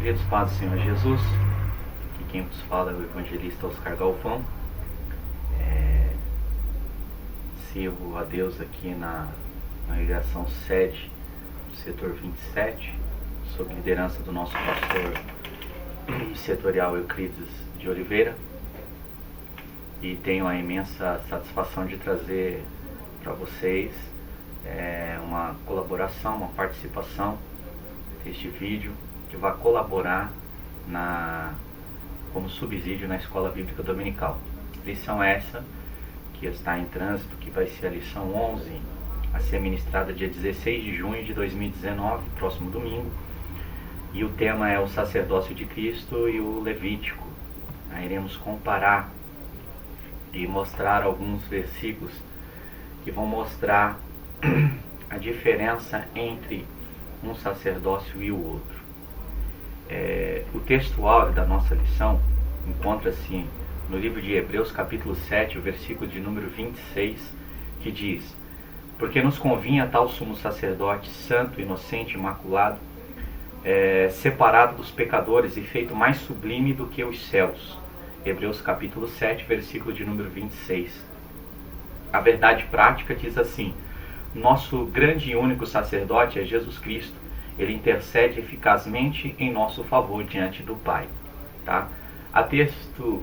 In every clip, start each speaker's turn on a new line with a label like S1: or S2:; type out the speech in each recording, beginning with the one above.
S1: Queridos, paz do Senhor Jesus, aqui quem vos fala é o evangelista Oscar Galvão. Sirvo a Deus aqui na ligação sede do setor 27, sob liderança do nosso pastor setorial Euclides de Oliveira, e tenho a imensa satisfação de trazer para vocês uma colaboração, uma participação deste vídeo que vai colaborar como subsídio na Escola Bíblica Dominical. Lição essa que está em trânsito, que vai ser a lição 11, a ser ministrada dia 16 de junho de 2019, próximo domingo. E o tema é o sacerdócio de Cristo e o Levítico. Iremos comparar e mostrar alguns versículos que vão mostrar a diferença entre um sacerdócio e o outro. O texto áureo da nossa lição encontra-se no livro de Hebreus, capítulo 7, o versículo de número 26, que diz: porque nos convinha tal sumo sacerdote, santo, inocente, imaculado, separado dos pecadores e feito mais sublime do que os céus. Hebreus capítulo 7, versículo de número 26. A verdade prática diz assim: nosso grande e único sacerdote é Jesus Cristo. Ele intercede eficazmente em nosso favor diante do Pai. Tá?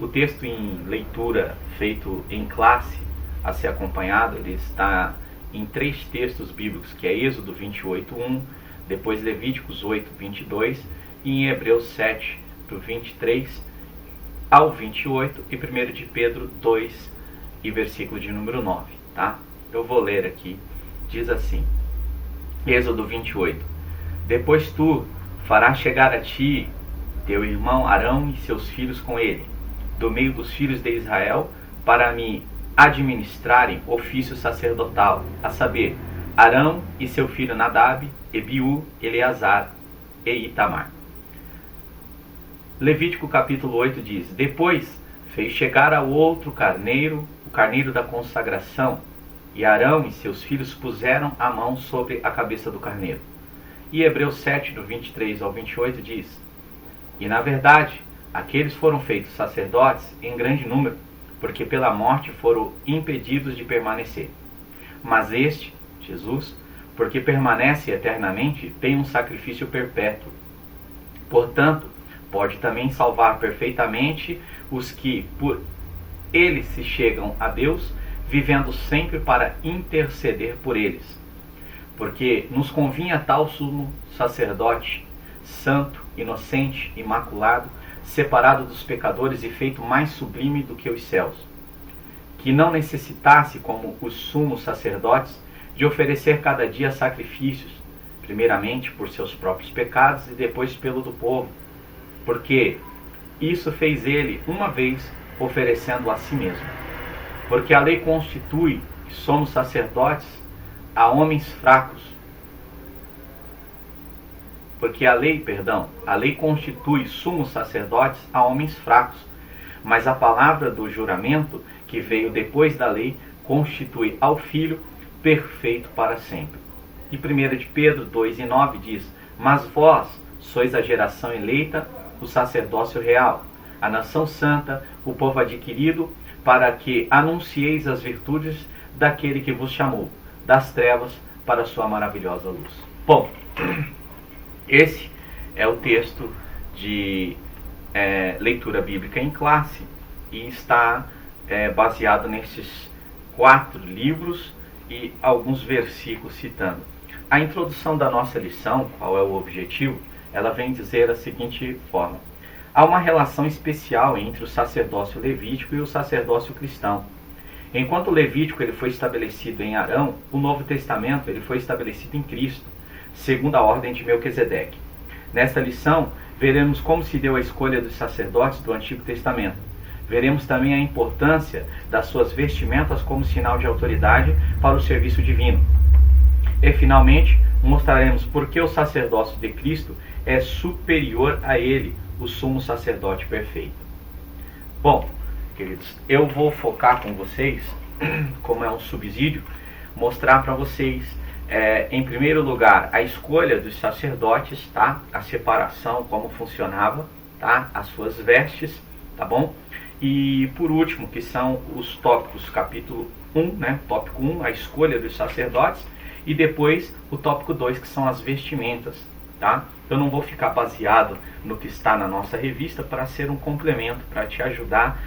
S1: O texto em leitura feito em classe a ser acompanhado, ele está em 3 textos bíblicos, que é Êxodo 28:1, depois Levíticos 8:22 e em Hebreus 7, do 23 ao 28 e 1 de Pedro 2 e versículo de número 9. Tá? Eu vou ler aqui. Diz assim, Êxodo 28: depois tu farás chegar a ti teu irmão Arão e seus filhos com ele, do meio dos filhos de Israel, para me administrarem ofício sacerdotal, a saber, Arão e seu filho Nadab, Ebiú, Eleazar e Itamar. Levítico capítulo 8 diz: depois fez chegar ao outro carneiro, o carneiro da consagração, e Arão e seus filhos puseram a mão sobre a cabeça do carneiro. E Hebreus 7, do 23 ao 28 diz: e na verdade, aqueles foram feitos sacerdotes em grande número, porque pela morte foram impedidos de permanecer. Mas este, Jesus, porque permanece eternamente, tem um sacrifício perpétuo. Portanto, pode também salvar perfeitamente os que por ele se chegam a Deus, vivendo sempre para interceder por eles. Porque nos convinha tal sumo sacerdote, santo, inocente, imaculado, separado dos pecadores e feito mais sublime do que os céus, que não necessitasse, como os sumos sacerdotes, de oferecer cada dia sacrifícios, primeiramente por seus próprios pecados e depois pelo do povo, porque isso fez ele uma vez, oferecendo a si mesmo. Porque a lei constitui que somos sacerdotes a homens fracos. Porque a lei constitui sumos sacerdotes a homens fracos, mas a palavra do juramento, que veio depois da lei, constitui ao Filho perfeito para sempre. E 1 de Pedro 2:9 diz: mas vós sois a geração eleita, o sacerdócio real, a nação santa, o povo adquirido, para que anuncieis as virtudes daquele que vos chamou das trevas para a sua maravilhosa luz. Bom, esse é o texto de leitura bíblica em classe e está baseado nesses 4 livros e alguns versículos citando. A introdução da nossa lição, qual é o objetivo? Ela vem dizer da seguinte forma: há uma relação especial entre o sacerdócio levítico e o sacerdócio cristão. Enquanto o levítico ele foi estabelecido em Arão, o Novo Testamento ele foi estabelecido em Cristo, segundo a ordem de Melquisedeque. Nesta lição, veremos como se deu a escolha dos sacerdotes do Antigo Testamento. Veremos também a importância das suas vestimentas como sinal de autoridade para o serviço divino. E, finalmente, mostraremos por que o sacerdócio de Cristo é superior a ele, o sumo sacerdote perfeito. Bom, queridos, eu vou focar com vocês, como é um subsídio, mostrar para vocês Em primeiro lugar, a escolha dos sacerdotes, tá? A separação, como funcionava, tá? As suas vestes, tá bom? E por último, que são os tópicos, capítulo 1, né? Tópico 1, a escolha dos sacerdotes, e depois o tópico 2, que são as vestimentas, tá? Eu não vou ficar baseado no que está na nossa revista para ser um complemento, para te ajudar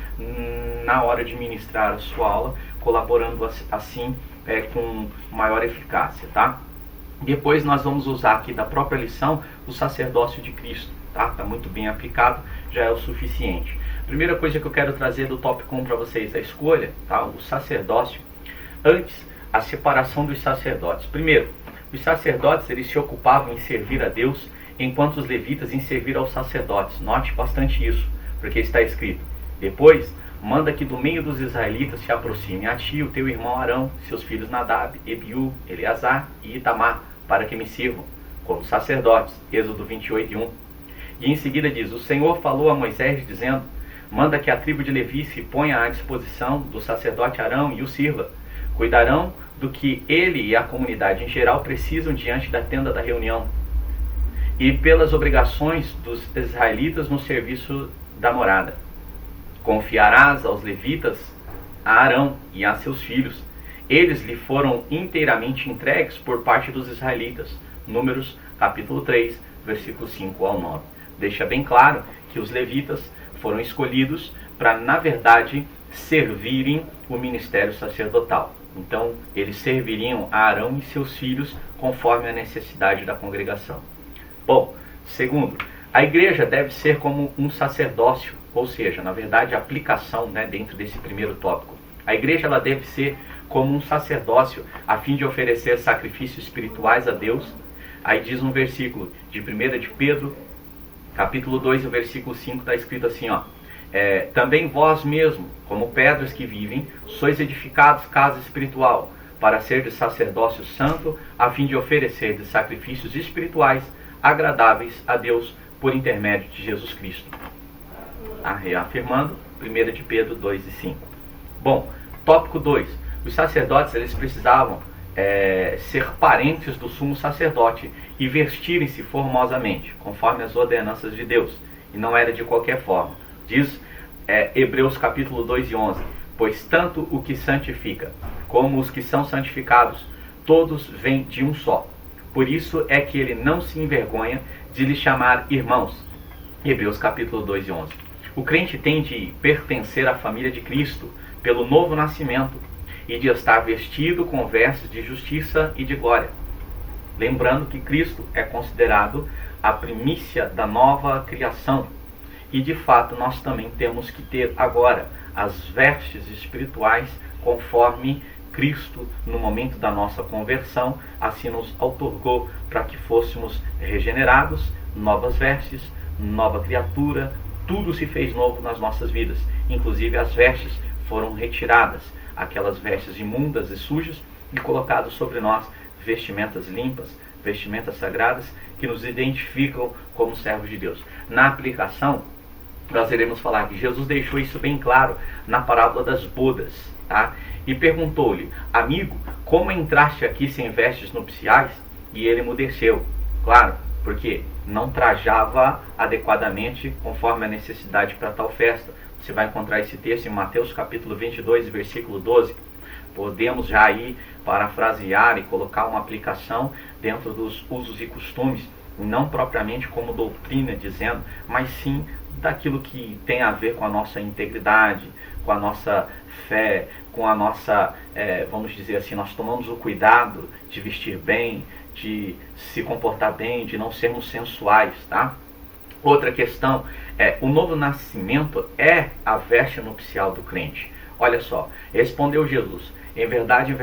S1: na hora de ministrar a sua aula, colaborando assim com maior eficácia, tá? Depois nós vamos usar aqui da própria lição o sacerdócio de Cristo, tá? Tá muito bem aplicado, já é o suficiente. Primeira coisa que eu quero trazer do tópico 1 para vocês, a escolha, tá? O sacerdócio. Antes, a separação dos sacerdotes. Primeiro, os sacerdotes eles se ocupavam em servir a Deus, enquanto os levitas em servir aos sacerdotes. Note bastante isso, porque está escrito: depois, manda que do meio dos israelitas se aproxime a ti o teu irmão Arão, seus filhos Nadab, Ebiú, Eleazar e Itamar, para que me sirvam como sacerdotes. Êxodo 28:1. E em seguida diz: o Senhor falou a Moisés dizendo: manda que a tribo de Levi se ponha à disposição do sacerdote Arão e o sirva. Cuidarão do que ele e a comunidade em geral precisam diante da tenda da reunião e pelas obrigações dos israelitas no serviço da morada. Confiarás aos levitas a Arão e a seus filhos. Eles lhe foram inteiramente entregues por parte dos israelitas. Números capítulo 3, versículos 5 ao 9. Deixa bem claro que os levitas foram escolhidos para, na verdade, servirem o ministério sacerdotal. Então, eles serviriam a Arão e seus filhos conforme a necessidade da congregação. Bom, segundo, a igreja deve ser como um sacerdócio, ou seja, na verdade, a aplicação, dentro desse primeiro tópico. A igreja ela deve ser como um sacerdócio a fim de oferecer sacrifícios espirituais a Deus. Aí diz um versículo de 1 de Pedro, capítulo 2, o versículo 5, está escrito assim, ó. Também vós mesmo, como pedras que vivem, sois edificados casa espiritual, para ser de sacerdócio santo, a fim de oferecer de sacrifícios espirituais agradáveis a Deus por intermédio de Jesus Cristo. Reafirmando, 1 de Pedro 2 e 5. Bom, tópico 2. Os sacerdotes eles precisavam ser parentes do sumo sacerdote e vestirem-se formosamente, conforme as ordenanças de Deus, e não era de qualquer forma. Diz Hebreus capítulo 2 e 11, pois tanto o que santifica como os que são santificados, todos vêm de um só. Por isso é que ele não se envergonha de lhe chamar irmãos. Hebreus capítulo 2 e 11. O crente tem de pertencer à família de Cristo pelo novo nascimento e de estar vestido com vestes de justiça e de glória. Lembrando que Cristo é considerado a primícia da nova criação. E de fato nós também temos que ter agora as vestes espirituais conforme Cristo, no momento da nossa conversão, assim nos outorgou para que fôssemos regenerados, novas vestes, nova criatura, tudo se fez novo nas nossas vidas. Inclusive as vestes foram retiradas, aquelas vestes imundas e sujas, e colocadas sobre nós vestimentas limpas, vestimentas sagradas, que nos identificam como servos de Deus. Na aplicação, nós iremos falar que Jesus deixou isso bem claro na parábola das bodas, tá? E perguntou-lhe: amigo, como entraste aqui sem vestes nupciais? E ele emudeceu. Claro, porque não trajava adequadamente conforme a necessidade para tal festa. Você vai encontrar esse texto em Mateus capítulo 22, versículo 12. Podemos já aí parafrasear e colocar uma aplicação dentro dos usos e costumes, não propriamente como doutrina dizendo, mas sim daquilo que tem a ver com a nossa integridade, com a nossa fé, com a nossa, vamos dizer assim, nós tomamos o cuidado de vestir bem, de se comportar bem, de não sermos sensuais, tá? Outra questão o novo nascimento é a veste nupcial do crente. Olha só, respondeu Jesus: em verdade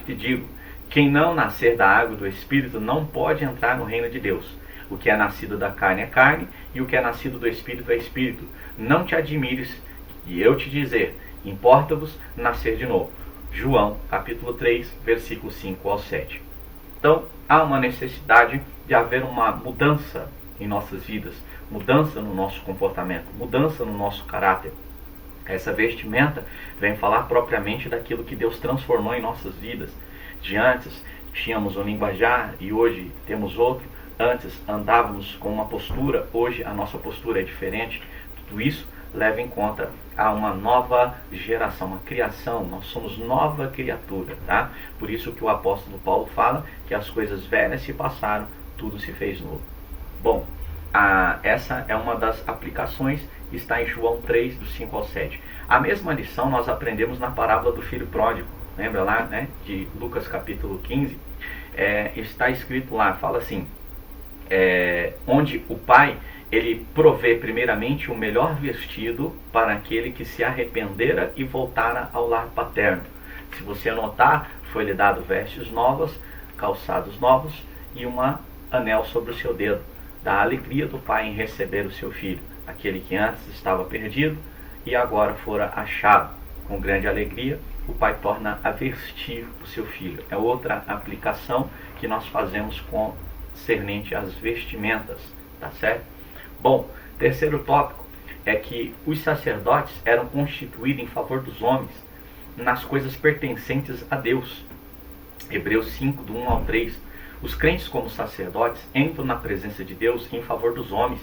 S1: te digo, quem não nascer da água e do Espírito não pode entrar no reino de Deus. O que é nascido da carne é carne, e o que é nascido do Espírito é Espírito. Não te admires de eu te dizer, importa-vos nascer de novo. João, capítulo 3, versículos 5 ao 7. Então, há uma necessidade de haver uma mudança em nossas vidas, mudança no nosso comportamento, mudança no nosso caráter. Essa vestimenta vem falar propriamente daquilo que Deus transformou em nossas vidas, de antes tínhamos um linguajar e hoje temos outro. Antes andávamos com uma postura, hoje a nossa postura é diferente. Tudo isso leva em conta a uma nova geração, uma criação. Nós somos nova criatura, tá? Por isso que o apóstolo Paulo fala que as coisas velhas se passaram, tudo se fez novo. Bom, essa é uma das aplicações, está em João 3, do 5 ao 7. A mesma lição nós aprendemos na parábola do filho pródigo. Lembra lá, né, de Lucas capítulo 15? Está escrito lá, fala assim, onde o pai, ele provê primeiramente o melhor vestido para aquele que se arrependera e voltara ao lar paterno. Se você notar, foi-lhe dado vestes novas, calçados novos e uma anel sobre o seu dedo, da alegria do pai em receber o seu filho, aquele que antes estava perdido e agora fora achado. Com grande alegria, o pai torna a vestir o seu filho. É outra aplicação que nós fazemos concernente às vestimentas, tá certo? Bom, terceiro tópico é que os sacerdotes eram constituídos em favor dos homens nas coisas pertencentes a Deus. Hebreus 5, do 1 ao 3. Os crentes como sacerdotes entram na presença de Deus em favor dos homens,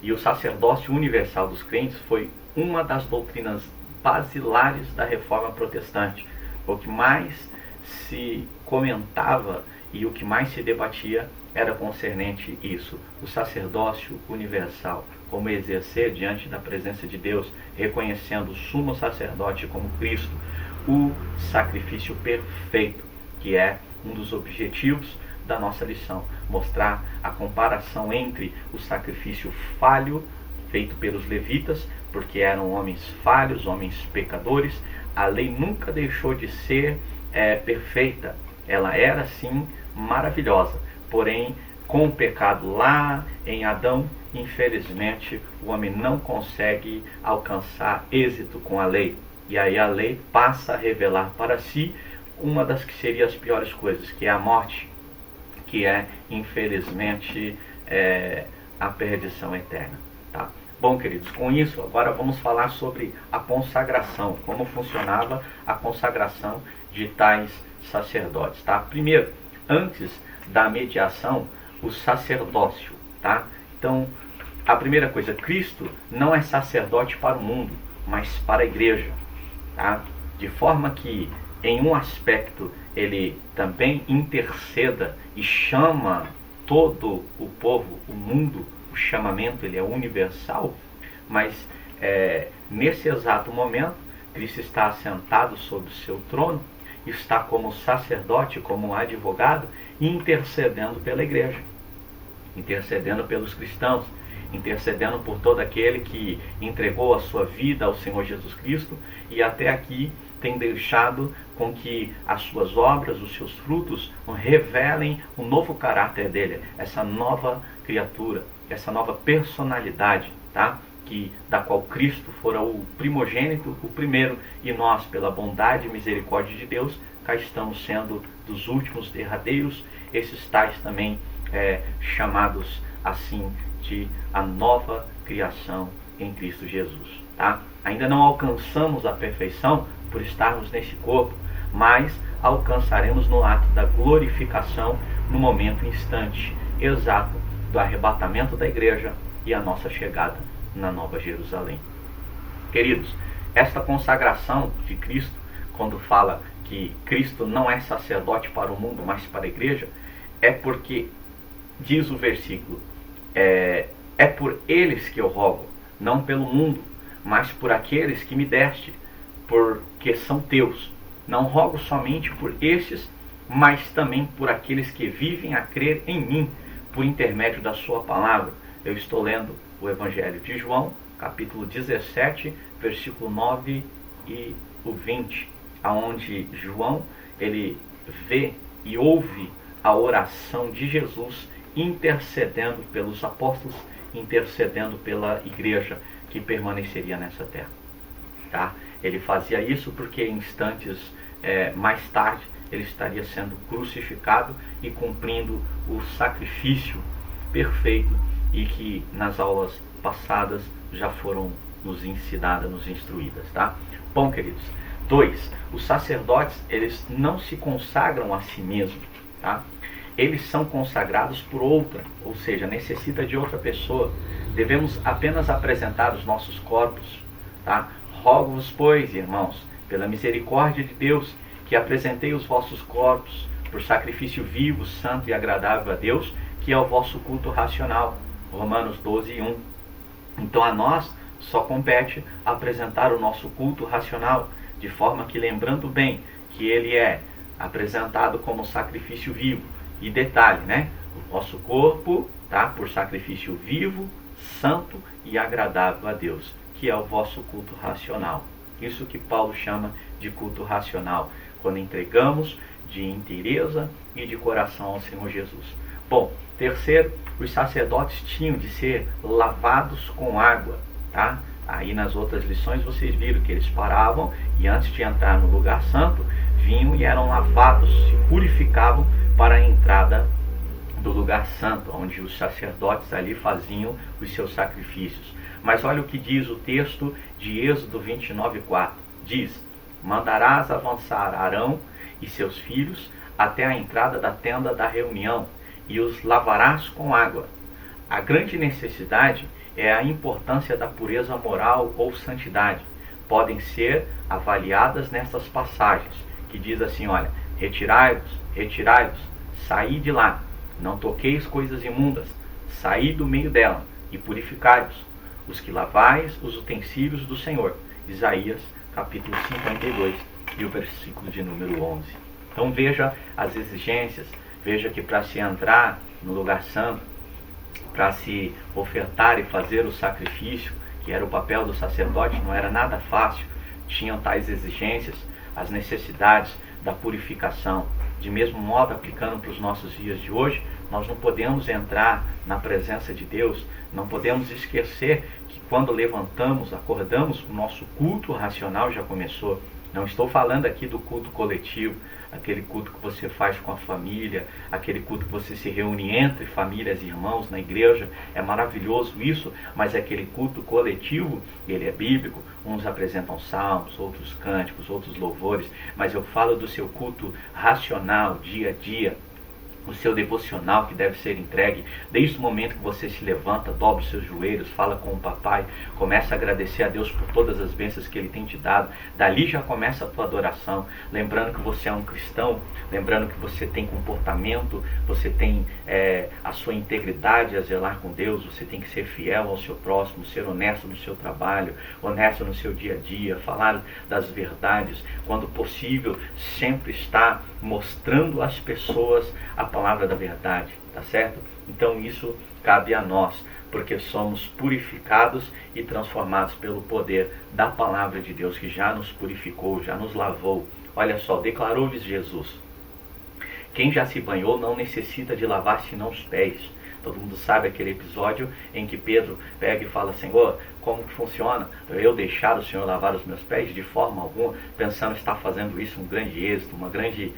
S1: e o sacerdócio universal dos crentes foi uma das doutrinas basilares da reforma protestante. O que mais se comentava e o que mais se debatia era concernente isso, o sacerdócio universal, como exercer diante da presença de Deus, reconhecendo o sumo sacerdote como Cristo, o sacrifício perfeito, que é um dos objetivos da nossa lição, mostrar a comparação entre o sacrifício falho feito pelos levitas, porque eram homens falhos, homens pecadores. A lei nunca deixou de ser perfeita, ela era sim maravilhosa, porém com o pecado lá em Adão, infelizmente o homem não consegue alcançar êxito com a lei, e aí a lei passa a revelar para si uma das que seria as piores coisas, que é a morte, que é infelizmente a perdição eterna, tá? Bom, queridos, com isso agora vamos falar sobre a consagração, como funcionava a consagração de tais sacerdotes, tá? Primeiro, antes da mediação, o sacerdócio, tá? Então, a primeira coisa, Cristo não é sacerdote para o mundo, mas para a igreja, tá? De forma que, em um aspecto, ele também interceda e chama todo o povo, o mundo. O chamamento ele é universal, mas nesse exato momento, Cristo está assentado sobre o seu trono, está como sacerdote, como advogado, intercedendo pela igreja, intercedendo pelos cristãos, intercedendo por todo aquele que entregou a sua vida ao Senhor Jesus Cristo e até aqui tem deixado com que as suas obras, os seus frutos, revelem o novo caráter dele, essa nova criatura, essa nova personalidade, tá? Da qual Cristo fora o primogênito, o primeiro, e nós, pela bondade e misericórdia de Deus, cá estamos sendo dos últimos derradeiros, esses tais também chamados assim de a nova criação em Cristo Jesus, tá? Ainda não alcançamos a perfeição por estarmos nesse corpo, mas alcançaremos no ato da glorificação, no momento instante exato do arrebatamento da igreja e a nossa chegada na Nova Jerusalém. Queridos, esta consagração de Cristo, quando fala que Cristo não é sacerdote para o mundo, mas para a igreja, é porque, diz o versículo, é por eles que eu rogo, não pelo mundo, mas por aqueles que me deste, porque são teus. Não rogo somente por estes, mas também por aqueles que vivem a crer em mim, por intermédio da sua palavra. Eu estou lendo o Evangelho de João, capítulo 17, versículo 9 e o 20, aonde João, ele vê e ouve a oração de Jesus intercedendo pelos apóstolos, intercedendo pela igreja que permaneceria nessa terra, tá? Ele fazia isso porque instantes mais tarde ele estaria sendo crucificado e cumprindo o sacrifício perfeito e que nas aulas passadas já foram nos ensinadas, nos instruídas, tá? Bom, queridos, 2. Os sacerdotes, eles não se consagram a si mesmos, tá? Eles são consagrados por outra, ou seja, necessita de outra pessoa. Devemos apenas apresentar os nossos corpos, tá? Rogo-vos, pois, irmãos, pela misericórdia de Deus, que apresentei os vossos corpos por sacrifício vivo, santo e agradável a Deus, que é o vosso culto racional. Romanos 12:1. Então a nós só compete apresentar o nosso culto racional, de forma que, lembrando bem que ele é apresentado como sacrifício vivo. E detalhe, né? O vosso corpo, tá? Por sacrifício vivo, santo e agradável a Deus, que é o vosso culto racional. Isso que Paulo chama de culto racional, quando entregamos de inteireza e de coração ao Senhor Jesus. Bom, terceiro, os sacerdotes tinham de ser lavados com água, tá? Aí nas outras lições vocês viram que eles paravam e antes de entrar no lugar santo, vinham e eram lavados, se purificavam para a entrada do lugar santo, onde os sacerdotes ali faziam os seus sacrifícios. Mas olha o que diz o texto de Êxodo 29:4. Diz: mandarás avançar Arão e seus filhos até a entrada da tenda da reunião e os lavarás com água. A grande necessidade é a importância da pureza moral ou santidade. Podem ser avaliadas nessas passagens, que diz assim, olha, retirai-vos, retirai-vos, saí de lá, não toqueis coisas imundas, saí do meio dela e purificai-vos, os que lavais os utensílios do Senhor. Isaías capítulo 52 e o versículo de número 11. Então veja as exigências, veja que para se entrar no lugar santo, para se ofertar e fazer o sacrifício, que era o papel do sacerdote, não era nada fácil. Tinham tais exigências, as necessidades da purificação. De mesmo modo, aplicando para os nossos dias de hoje, nós não podemos entrar na presença de Deus, não podemos esquecer que quando levantamos, acordamos, o nosso culto racional já começou. Não estou falando aqui do culto coletivo, aquele culto que você faz com a família, aquele culto que você se reúne entre famílias e irmãos na igreja. É maravilhoso isso, mas aquele culto coletivo, ele é bíblico. Uns apresentam salmos, outros cânticos, outros louvores, mas eu falo do seu culto racional, dia a dia, o seu devocional que deve ser entregue desde o momento que você se levanta, dobra os seus joelhos, fala com o papai, começa a agradecer a Deus por todas as bênçãos que Ele tem te dado. Dali já começa a tua adoração, lembrando que você é um cristão, lembrando que você tem comportamento, você tem a sua integridade a zelar com Deus, você tem que ser fiel ao seu próximo, ser honesto no seu trabalho, honesto no seu dia a dia, falar das verdades, quando possível, sempre estar mostrando às pessoas a palavra da verdade, tá certo? Então isso cabe a nós, porque somos purificados e transformados pelo poder da palavra de Deus, que já nos purificou, já nos lavou. Olha só, declarou-lhes Jesus: quem já se banhou não necessita de lavar senão os pés. Todo mundo sabe aquele episódio em que Pedro pega e fala: Senhor, como que funciona? Eu deixar o Senhor lavar os meus pés? De forma alguma, pensando estar fazendo isso um grande êxito, uma grande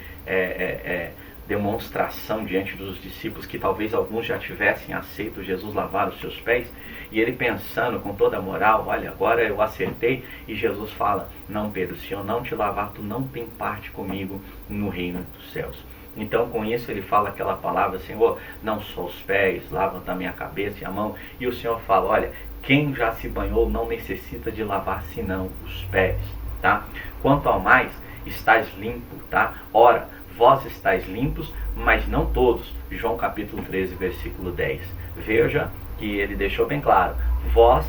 S1: demonstração diante dos discípulos, que talvez alguns já tivessem aceito Jesus lavar os seus pés, e ele pensando com toda a moral: olha, agora eu acertei. E Jesus fala: não, Pedro, se eu não te lavar, tu não tem parte comigo no reino dos céus. Então com isso ele fala aquela palavra: Senhor, não só os pés, lava também a cabeça e a mão. E o Senhor fala: olha, quem já se banhou não necessita de lavar senão os pés, tá? Quanto ao mais, estás limpo, tá? Ora, vós estáis limpos, mas não todos. João capítulo 13, versículo 10. Veja que ele deixou bem claro: vós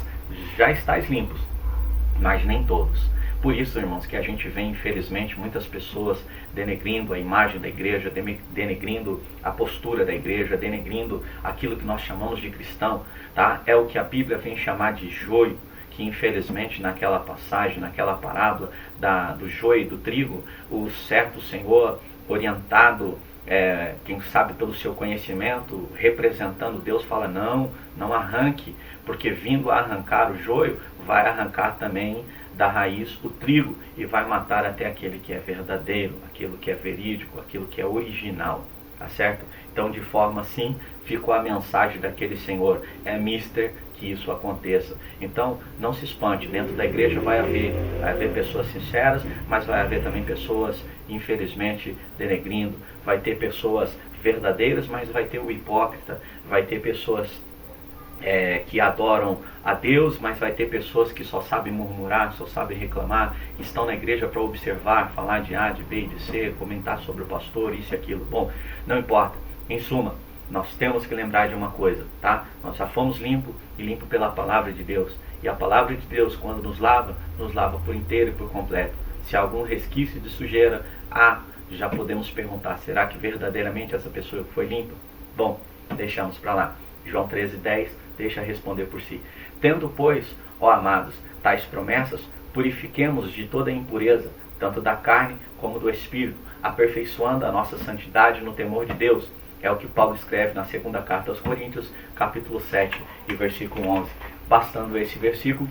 S1: já estáis limpos, mas nem todos. Por isso, irmãos, que a gente vê, infelizmente, muitas pessoas denegrindo a imagem da igreja, denegrindo a postura da igreja, denegrindo aquilo que nós chamamos de cristão, tá? É o que a Bíblia vem chamar de joio, que infelizmente naquela passagem, naquela parábola do joio e do trigo, o certo Senhor, orientado, quem sabe pelo seu conhecimento, representando Deus, fala: não arranque, porque vindo a arrancar o joio, vai arrancar também da raiz o trigo e vai matar até aquele que é verdadeiro, aquilo que é verídico, aquilo que é original, tá certo? Então, de forma assim, ficou a mensagem daquele Senhor: é mister que isso aconteça. Então, não se espante, dentro da igreja vai haver pessoas sinceras, mas vai haver também pessoas, infelizmente, denegrindo, vai ter pessoas verdadeiras, mas vai ter o hipócrita, vai ter pessoas que adoram a Deus, mas vai ter pessoas que só sabem murmurar, só sabem reclamar, estão na igreja para observar, falar de A, de B, de C, comentar sobre o pastor, isso e aquilo. Bom, não importa. Em suma, nós temos que lembrar de uma coisa, tá? Nós já fomos limpos e limpos pela palavra de Deus. E a palavra de Deus, quando nos lava por inteiro e por completo. Se há algum resquício de sujeira, já podemos perguntar, será que verdadeiramente essa pessoa foi limpa? Bom, deixamos para lá. João 13:10 deixa responder por si. Tendo, pois, ó amados, tais promessas, purifiquemos de toda impureza, tanto da carne como do espírito, aperfeiçoando a nossa santidade no temor de Deus. É o que Paulo escreve na segunda carta aos Coríntios, capítulo 7 e versículo 11. Bastando esse versículo,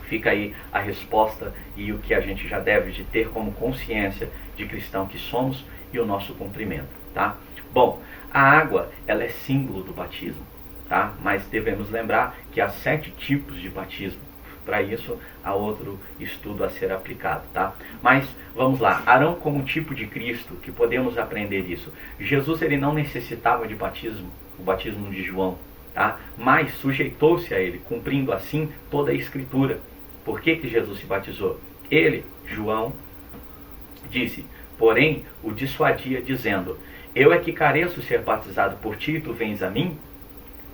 S1: fica aí a resposta e o que a gente já deve de ter como consciência de cristão que somos e o nosso cumprimento, tá? Bom, a água, ela é símbolo do batismo, tá? Mas devemos lembrar que há 7 tipos de batismo. Para isso, há outro estudo a ser aplicado, tá? Mas, vamos lá. Arão como tipo de Cristo, que podemos aprender isso. Jesus, ele não necessitava de batismo, o batismo de João, tá? Mas sujeitou-se a ele, cumprindo assim toda a Escritura. Por que Jesus se batizou? Ele, João, disse, porém, o dissuadia, dizendo, eu é que careço ser batizado por ti, e tu vens a mim?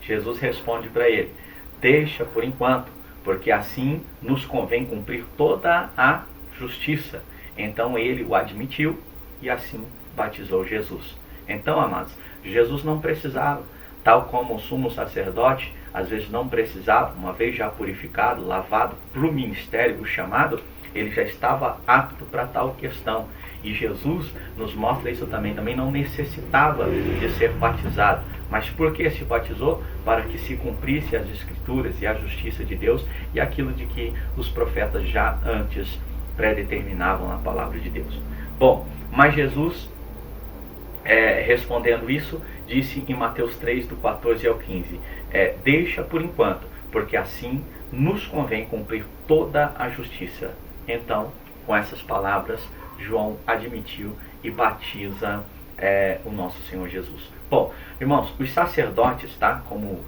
S1: Jesus responde para ele, deixa por enquanto, porque assim nos convém cumprir toda a justiça. Então ele o admitiu e assim batizou Jesus. Então, amados, Jesus não precisava, tal como o sumo sacerdote, às vezes não precisava, uma vez já purificado, lavado para o ministério, o chamado, ele já estava apto para tal questão. E Jesus nos mostra isso também não necessitava de ser batizado. Mas por que se batizou? Para que se cumprisse as Escrituras e a justiça de Deus e aquilo de que os profetas já antes predeterminavam na palavra de Deus. Bom, mas Jesus, respondendo isso, disse em Mateus 3, do 14 ao 15, deixa por enquanto, porque assim nos convém cumprir toda a justiça. Então, com essas palavras, João admitiu e batiza o nosso Senhor Jesus. Bom, irmãos, os sacerdotes, tá? Como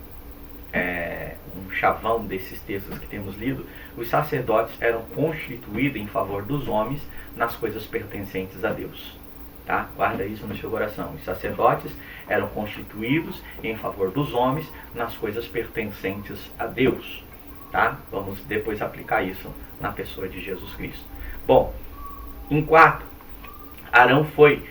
S1: um chavão desses textos que temos lido, os sacerdotes eram constituídos em favor dos homens nas coisas pertencentes a Deus. Tá? Guarda isso no seu coração. Os sacerdotes eram constituídos em favor dos homens nas coisas pertencentes a Deus. Tá? Vamos depois aplicar isso na pessoa de Jesus Cristo. Bom, em 4, Arão foi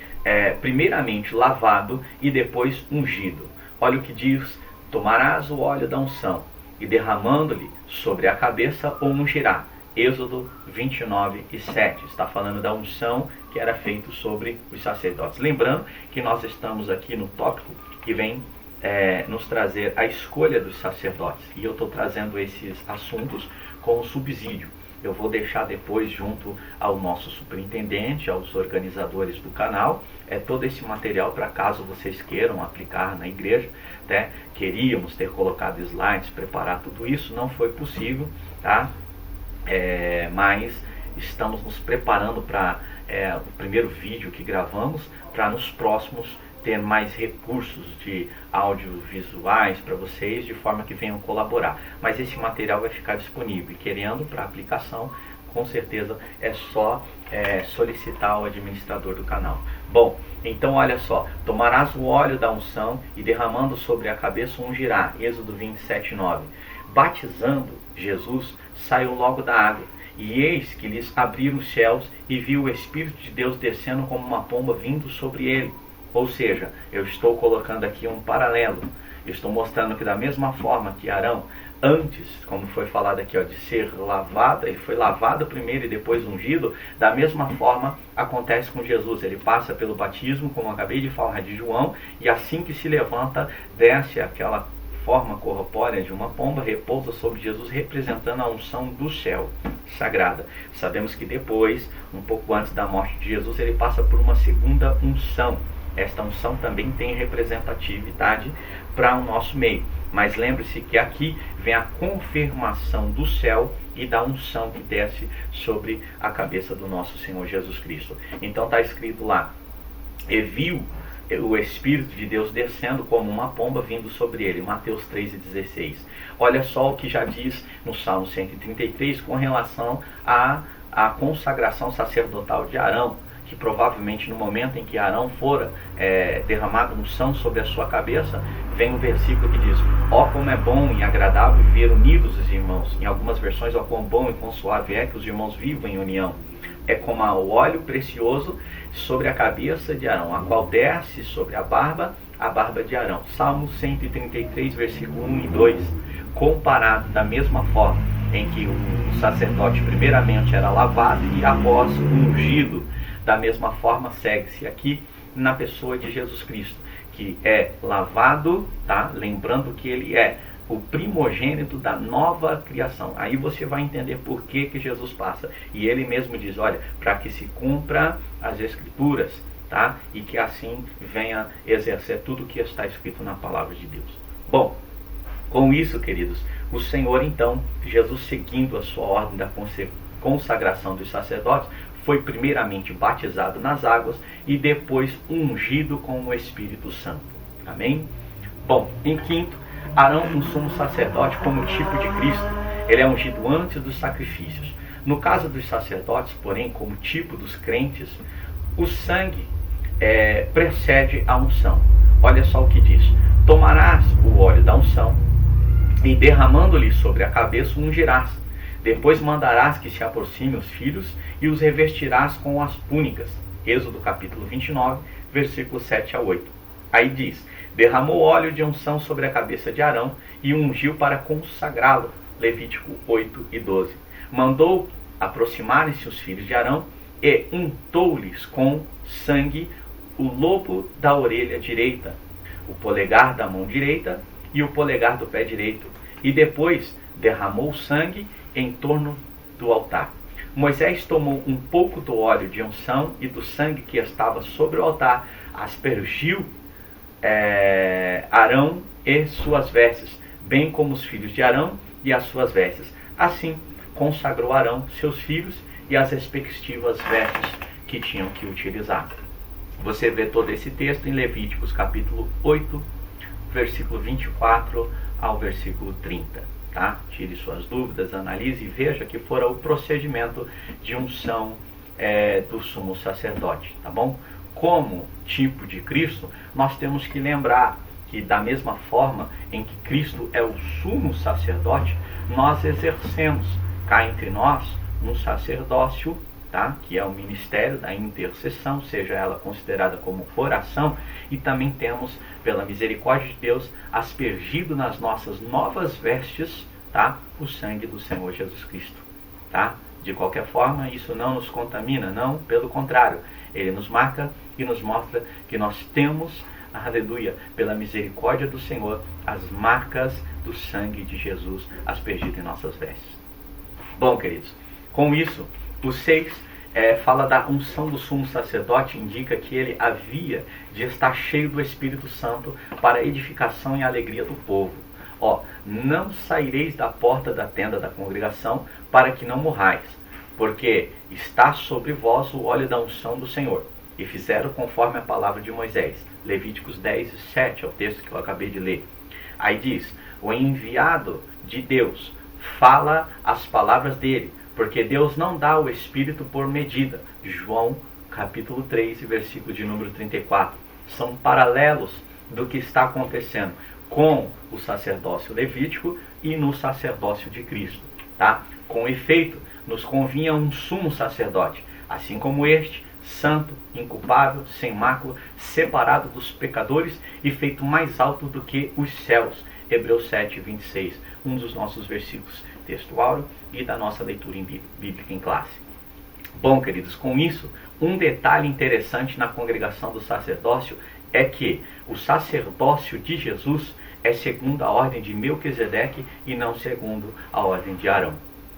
S1: primeiramente lavado e depois ungido. Olha o que diz, tomarás o óleo da unção e derramando-lhe sobre a cabeça o ungirá. Êxodo 29 e 7, está falando da unção que era feita sobre os sacerdotes. Lembrando que nós estamos aqui no tópico que vem nos trazer a escolha dos sacerdotes. E eu estou trazendo esses assuntos com subsídio. Eu vou deixar depois junto ao nosso superintendente, aos organizadores do canal, todo esse material para caso vocês queiram aplicar na igreja. Né? Queríamos ter colocado slides, preparar tudo isso, não foi possível, tá? Mas estamos nos preparando para o primeiro vídeo que gravamos, para nos próximos ter mais recursos de audiovisuais para vocês, de forma que venham colaborar. Mas esse material vai ficar disponível, e querendo para aplicação, com certeza é só solicitar ao administrador do canal. Bom, então olha só, tomarás o óleo da unção e derramando sobre a cabeça ungirá, Êxodo 27, 9. Batizando Jesus, saiu logo da água, e eis que lhes abriram os céus, e viu o Espírito de Deus descendo como uma pomba vindo sobre ele. Ou seja, eu estou colocando aqui um paralelo. Eu estou mostrando que da mesma forma que Arão, antes, como foi falado aqui, de ser lavado, ele foi lavado primeiro e depois ungido, da mesma forma acontece com Jesus. Ele passa pelo batismo, como eu acabei de falar de João, e assim que se levanta, desce aquela forma corpórea de uma pomba, repousa sobre Jesus, representando a unção do céu sagrada. Sabemos que depois, um pouco antes da morte de Jesus, ele passa por uma segunda unção. Esta unção também tem representatividade para o nosso meio. Mas lembre-se que aqui vem a confirmação do céu e da unção que desce sobre a cabeça do nosso Senhor Jesus Cristo. Então está escrito lá, e viu o Espírito de Deus descendo como uma pomba vindo sobre ele. Mateus 3,16. Olha só o que já diz no Salmo 133 com relação à consagração sacerdotal de Arão, que provavelmente no momento em que Arão fora derramado unção sobre a sua cabeça, vem um versículo que diz: ó como é bom e agradável viver unidos os irmãos. Em algumas versões, ó quão bom e quão suave é que os irmãos vivam em união. É como o óleo precioso sobre a cabeça de Arão, a qual desce sobre a barba de Arão. Salmo 133, versículo 1 e 2. Comparado da mesma forma em que o sacerdote primeiramente era lavado e após ungido, da mesma forma segue-se aqui na pessoa de Jesus Cristo, que é lavado, tá? Lembrando que ele é o primogênito da nova criação. Aí você vai entender por que Jesus passa. E ele mesmo diz, olha, para que se cumpra as Escrituras, tá? E que assim venha exercer tudo o que está escrito na palavra de Deus. Bom, com isso, queridos, o Senhor então, Jesus seguindo a sua ordem da consagração dos sacerdotes, foi primeiramente batizado nas águas e depois ungido com o Espírito Santo. Amém? Bom, em quinto, Arão, um sumo sacerdote como tipo de Cristo, ele é ungido antes dos sacrifícios. No caso dos sacerdotes, porém, como tipo dos crentes, o sangue precede a unção. Olha só o que diz: tomarás o óleo da unção e derramando-lhe sobre a cabeça ungirás. Depois mandarás que se aproximem os filhos e os revestirás com as túnicas. Êxodo capítulo 29, versículos 7 a 8. Aí diz: derramou óleo de unção sobre a cabeça de Arão e ungiu para consagrá-lo. Levítico 8 e 12. Mandou aproximarem-se os filhos de Arão e untou-lhes com sangue o lobo da orelha direita, o polegar da mão direita e o polegar do pé direito. E depois derramou sangue em torno do altar. Moisés tomou um pouco do óleo de unção e do sangue que estava sobre o altar, aspergiu Arão e suas vestes, bem como os filhos de Arão e as suas vestes. Assim, consagrou Arão, seus filhos e as respectivas vestes que tinham que utilizar. Você vê todo esse texto em Levíticos capítulo 8, versículo 24 ao versículo 30. Tá? Tire suas dúvidas, analise e veja que fora o procedimento de unção do sumo sacerdote. Tá bom? Como tipo de Cristo, nós temos que lembrar que da mesma forma em que Cristo é o sumo sacerdote, nós exercemos cá entre nós um sacerdócio, tá? Que é o ministério da intercessão, seja ela considerada como oração, e também temos, pela misericórdia de Deus, aspergido nas nossas novas vestes, tá? O sangue do Senhor Jesus Cristo. Tá? De qualquer forma, isso não nos contamina, não, pelo contrário, ele nos marca e nos mostra que nós temos, aleluia, pela misericórdia do Senhor, as marcas do sangue de Jesus aspergido em nossas vestes. Bom, queridos, com isso, o 6 fala da unção do sumo sacerdote, indica que ele havia de estar cheio do Espírito Santo para a edificação e a alegria do povo. Não saireis da porta da tenda da congregação para que não morrais, porque está sobre vós o óleo da unção do Senhor. E fizeram conforme a palavra de Moisés. Levíticos 10 e 7 é o texto que eu acabei de ler. Aí diz: o enviado de Deus fala as palavras dele, porque Deus não dá o Espírito por medida. João capítulo 3, versículo de número 34. São paralelos do que está acontecendo com o sacerdócio levítico e no sacerdócio de Cristo. Tá? Com efeito, nos convinha um sumo sacerdote, assim como este, santo, inculpável, sem mácula, separado dos pecadores e feito mais alto do que os céus. Hebreus 7, 26, um dos nossos versículos textual e da nossa leitura bíblica em classe. Bom, queridos, com isso, um detalhe interessante na congregação do sacerdócio é que o sacerdócio de Jesus é segundo a ordem de Melquisedeque e não segundo a ordem de Arão.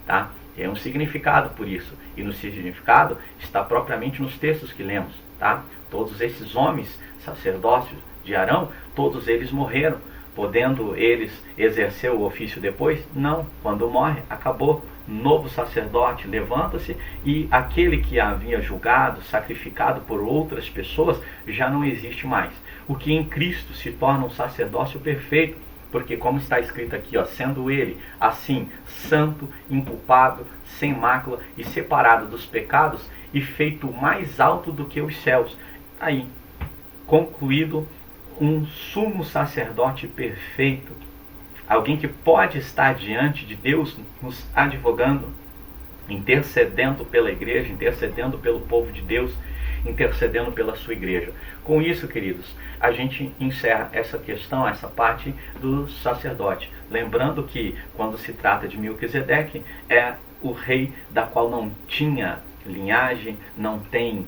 S1: Tá? Tem um significado por isso, e no significado está propriamente nos textos que lemos. Tá? Todos esses homens, sacerdócios de Arão, todos eles morreram podendo eles exercer o ofício depois? Não, quando morre, acabou. Novo sacerdote levanta-se e aquele que havia julgado, sacrificado por outras pessoas, já não existe mais. O que em Cristo se torna um sacerdócio perfeito, porque como está escrito aqui, sendo ele assim santo, inculpado, sem mácula e separado dos pecados e feito mais alto do que os céus. Aí, concluído um sumo sacerdote perfeito, alguém que pode estar diante de Deus nos advogando, intercedendo pela igreja, intercedendo pelo povo de Deus, intercedendo pela sua igreja. Com isso, queridos, a gente encerra essa questão, essa parte do sacerdote. Lembrando que, quando se trata de Melquisedeque, é o rei da qual não tinha linhagem, não tem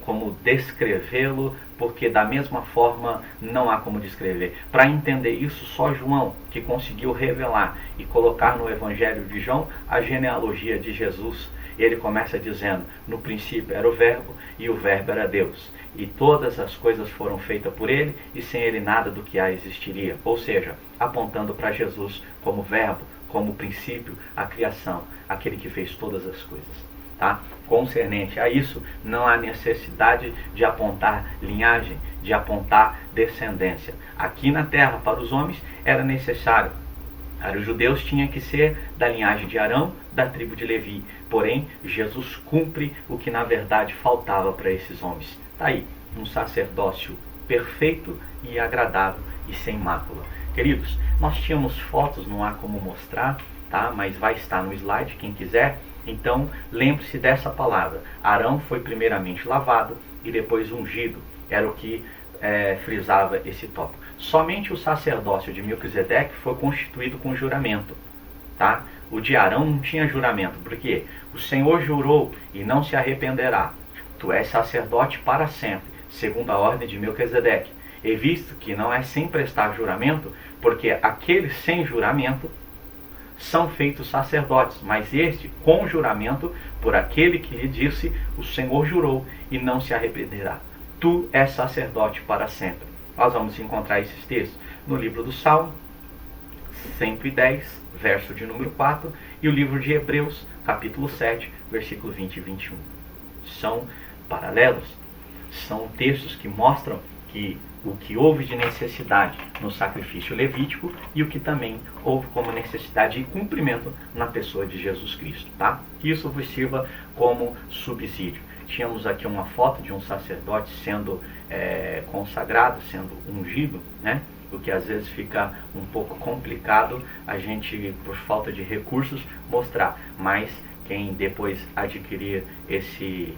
S1: como descrevê-lo, porque da mesma forma não há como descrever. Para entender isso, só João que conseguiu revelar e colocar no Evangelho de João a genealogia de Jesus. Ele começa dizendo: no princípio era o Verbo, e o Verbo era Deus, e todas as coisas foram feitas por ele, e sem ele nada do que há existiria. Ou seja, apontando para Jesus como Verbo, como princípio, a criação, aquele que fez todas as coisas. Tá? Concernente a isso, não há necessidade de apontar linhagem, de apontar descendência. Aqui na terra, para os homens, era necessário. Para os judeus tinha que ser da linhagem de Arão, da tribo de Levi. Porém, Jesus cumpre o que na verdade faltava para esses homens. Está aí, um sacerdócio perfeito e agradável e sem mácula. Queridos, nós tínhamos fotos, não há como mostrar, tá? Mas vai estar no slide, quem quiser. Então, lembre-se dessa palavra. Arão foi primeiramente lavado e depois ungido. Era o que frisava esse tópico. Somente o sacerdócio de Melquisedeque foi constituído com juramento. Tá? O de Arão não tinha juramento. Por quê? O Senhor jurou e não se arrependerá. Tu és sacerdote para sempre, segundo a ordem de Melquisedeque. E visto que não é sem prestar juramento, porque aqueles sem juramento são feitos sacerdotes, mas este com juramento por aquele que lhe disse: o Senhor jurou e não se arrependerá. Tu és sacerdote para sempre. Nós vamos encontrar esses textos no livro do Salmo 110, verso de número 4, e o livro de Hebreus, capítulo 7, versículo 20 e 21. São paralelos, são textos que mostram que o que houve de necessidade no sacrifício levítico e o que também houve como necessidade e cumprimento na pessoa de Jesus Cristo. Tá? Que isso vos sirva como subsídio. Tínhamos aqui uma foto de um sacerdote sendo consagrado, sendo ungido, né? O que às vezes fica um pouco complicado a gente, por falta de recursos, mostrar. Mas quem depois adquirir esse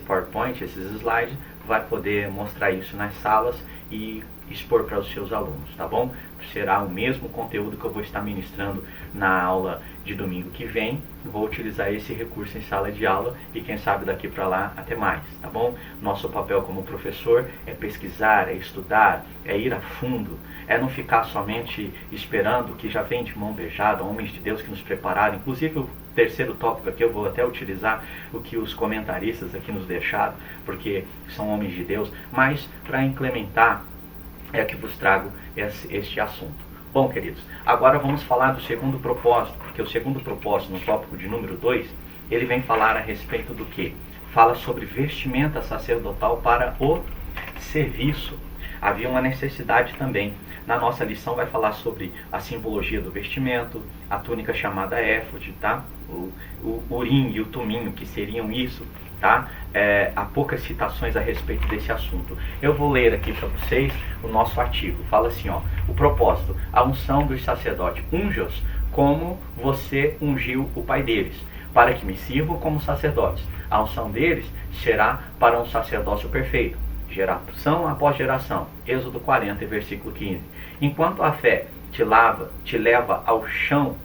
S1: PowerPoint, esses slides, vai poder mostrar isso nas salas e expor para os seus alunos, tá bom? Será o mesmo conteúdo que eu vou estar ministrando na aula de domingo que vem. Vou utilizar esse recurso em sala de aula e quem sabe daqui para lá até mais, tá bom? Nosso papel como professor é pesquisar, é estudar, é ir a fundo, é não ficar somente esperando que já vem de mão beijada, homens de Deus que nos prepararam. Inclusive o terceiro tópico aqui eu vou até utilizar o que os comentaristas aqui nos deixaram, porque são homens de Deus, mas para implementar é que vos trago este assunto. Bom, queridos, agora vamos falar do segundo propósito, porque o segundo propósito, no tópico de número 2, ele vem falar a respeito do quê? Fala sobre vestimenta sacerdotal para o serviço. Havia uma necessidade também. Na nossa lição vai falar sobre a simbologia do vestimento, a túnica chamada éfode, tá? O urim e o tumim, que seriam isso, tá? Há poucas citações a respeito desse assunto. Eu vou ler aqui para vocês o nosso artigo. Fala assim, ó: o propósito, a unção dos sacerdotes, unja-os como você ungiu o pai deles, para que me sirvam como sacerdotes. A unção deles será para um sacerdócio perfeito, geração após geração. Êxodo 40, versículo 15. Enquanto a fé te leva ao chão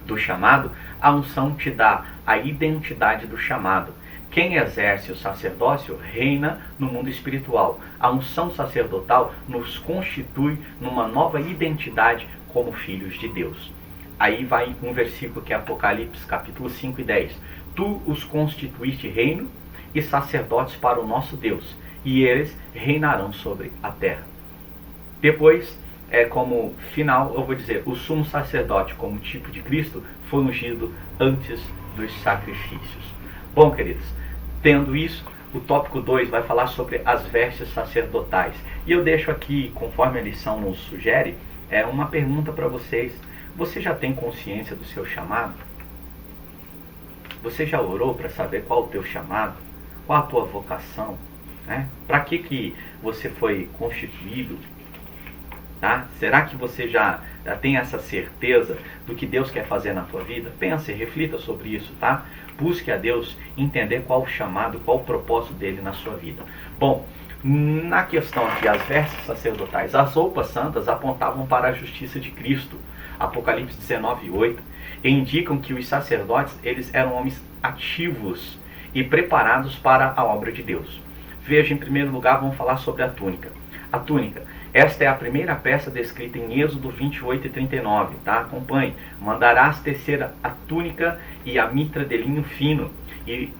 S1: do chamado, a unção te dá a identidade do chamado. Quem exerce o sacerdócio reina no mundo espiritual. A unção sacerdotal nos constitui numa nova identidade como filhos de Deus. Aí vai um versículo que é Apocalipse, capítulo 5 e 10. Tu os constituíste reino e sacerdotes para o nosso Deus, e eles reinarão sobre a terra. Depois, como final, eu vou dizer, o sumo sacerdote, como tipo de Cristo, foi ungido antes dos sacrifícios. Bom, queridos, tendo isso, o tópico 2 vai falar sobre as vestes sacerdotais. E eu deixo aqui, conforme a lição nos sugere, uma pergunta para vocês. Você já tem consciência do seu chamado? Você já orou para saber qual o teu chamado? Qual a tua vocação? Né? Para que você foi constituído? Tá? Será que você já tem essa certeza do que Deus quer fazer na tua vida? Pense, reflita sobre isso, tá? Busque a Deus entender qual o chamado, qual o propósito dele na sua vida. Bom, na questão aqui, as vestes sacerdotais, as roupas santas apontavam para a justiça de Cristo. Apocalipse 19:8, indicam que os sacerdotes, eles eram homens ativos e preparados para a obra de Deus. Veja, em primeiro lugar, vamos falar sobre a túnica. A túnica, esta é a primeira peça descrita em Êxodo 28:39, tá? Acompanhe. Mandarás tecer a túnica e a mitra de linho fino e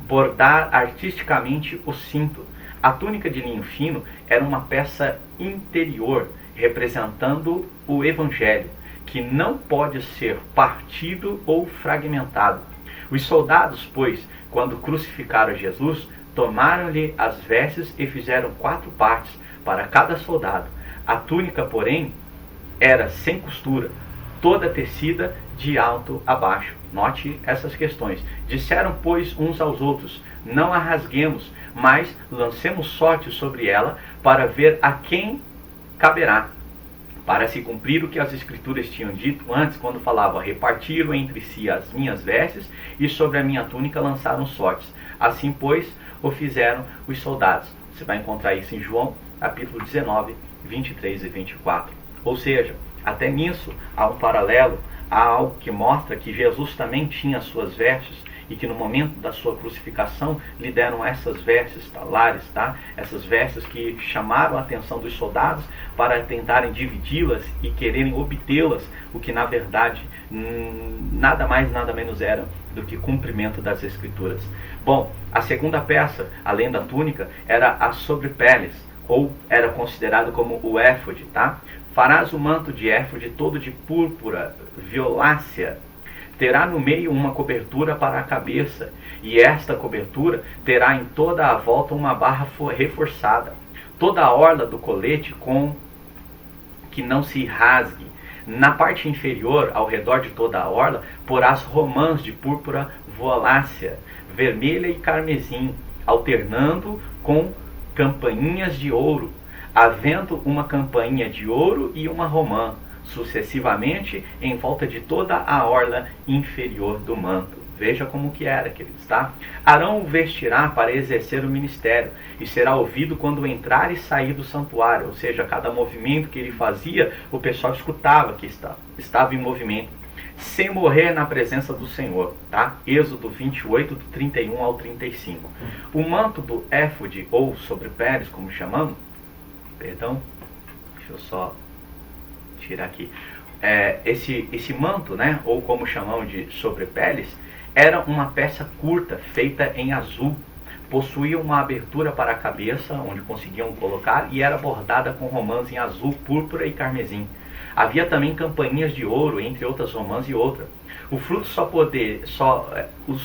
S1: bordar artisticamente o cinto. A túnica de linho fino era uma peça interior, representando o Evangelho, que não pode ser partido ou fragmentado. Os soldados, pois, quando crucificaram Jesus, tomaram-lhe as vestes e fizeram 4 partes para cada soldado. A túnica, porém, era sem costura, toda tecida de alto a baixo. Note essas questões. Disseram, pois, uns aos outros, não a rasguemos, mas lancemos sorte sobre ela, para ver a quem caberá. Para se cumprir o que as Escrituras tinham dito antes, quando falava, repartiram entre si as minhas vestes, e sobre a minha túnica lançaram sortes. Assim, pois, o fizeram os soldados. Você vai encontrar isso em João, capítulo 19, 23 e 24. Ou seja, até nisso há um paralelo, há algo que mostra que Jesus também tinha as suas vestes, e que no momento da sua crucificação lhe deram essas vestes talares, tá? Essas vestes que chamaram a atenção dos soldados para tentarem dividi-las e quererem obtê-las, o que na verdade nada mais, nada menos era do que cumprimento das Escrituras. Bom, a segunda peça, além da túnica, era a sobrepeles, ou era considerado como o éfode, tá? Farás o manto de éfode todo de púrpura violácea. Terá no meio uma cobertura para a cabeça, e esta cobertura terá em toda a volta uma barra reforçada. Toda a orla do colete com que não se rasgue. Na parte inferior, ao redor de toda a orla, porás romãs de púrpura violácea, vermelha e carmesim, alternando com campainhas de ouro, havendo uma campainha de ouro e uma romã, sucessivamente em volta de toda a orla inferior do manto. Veja como que era, queridos, tá? Arão o vestirá para exercer o ministério, e será ouvido quando entrar e sair do santuário, ou seja, cada movimento que ele fazia, o pessoal escutava que estava em movimento, sem morrer na presença do Senhor, tá? Êxodo 28, do 31 ao 35. O manto do éfode, ou sobrepeles, como chamamos, perdão, deixa eu só tirar aqui, esse manto, né, ou como chamamos de sobrepeles, era uma peça curta, feita em azul, possuía uma abertura para a cabeça, onde conseguiam colocar, e era bordada com romãs em azul, púrpura e carmesim. Havia também campainhas de ouro, entre outras romãs e outra. Os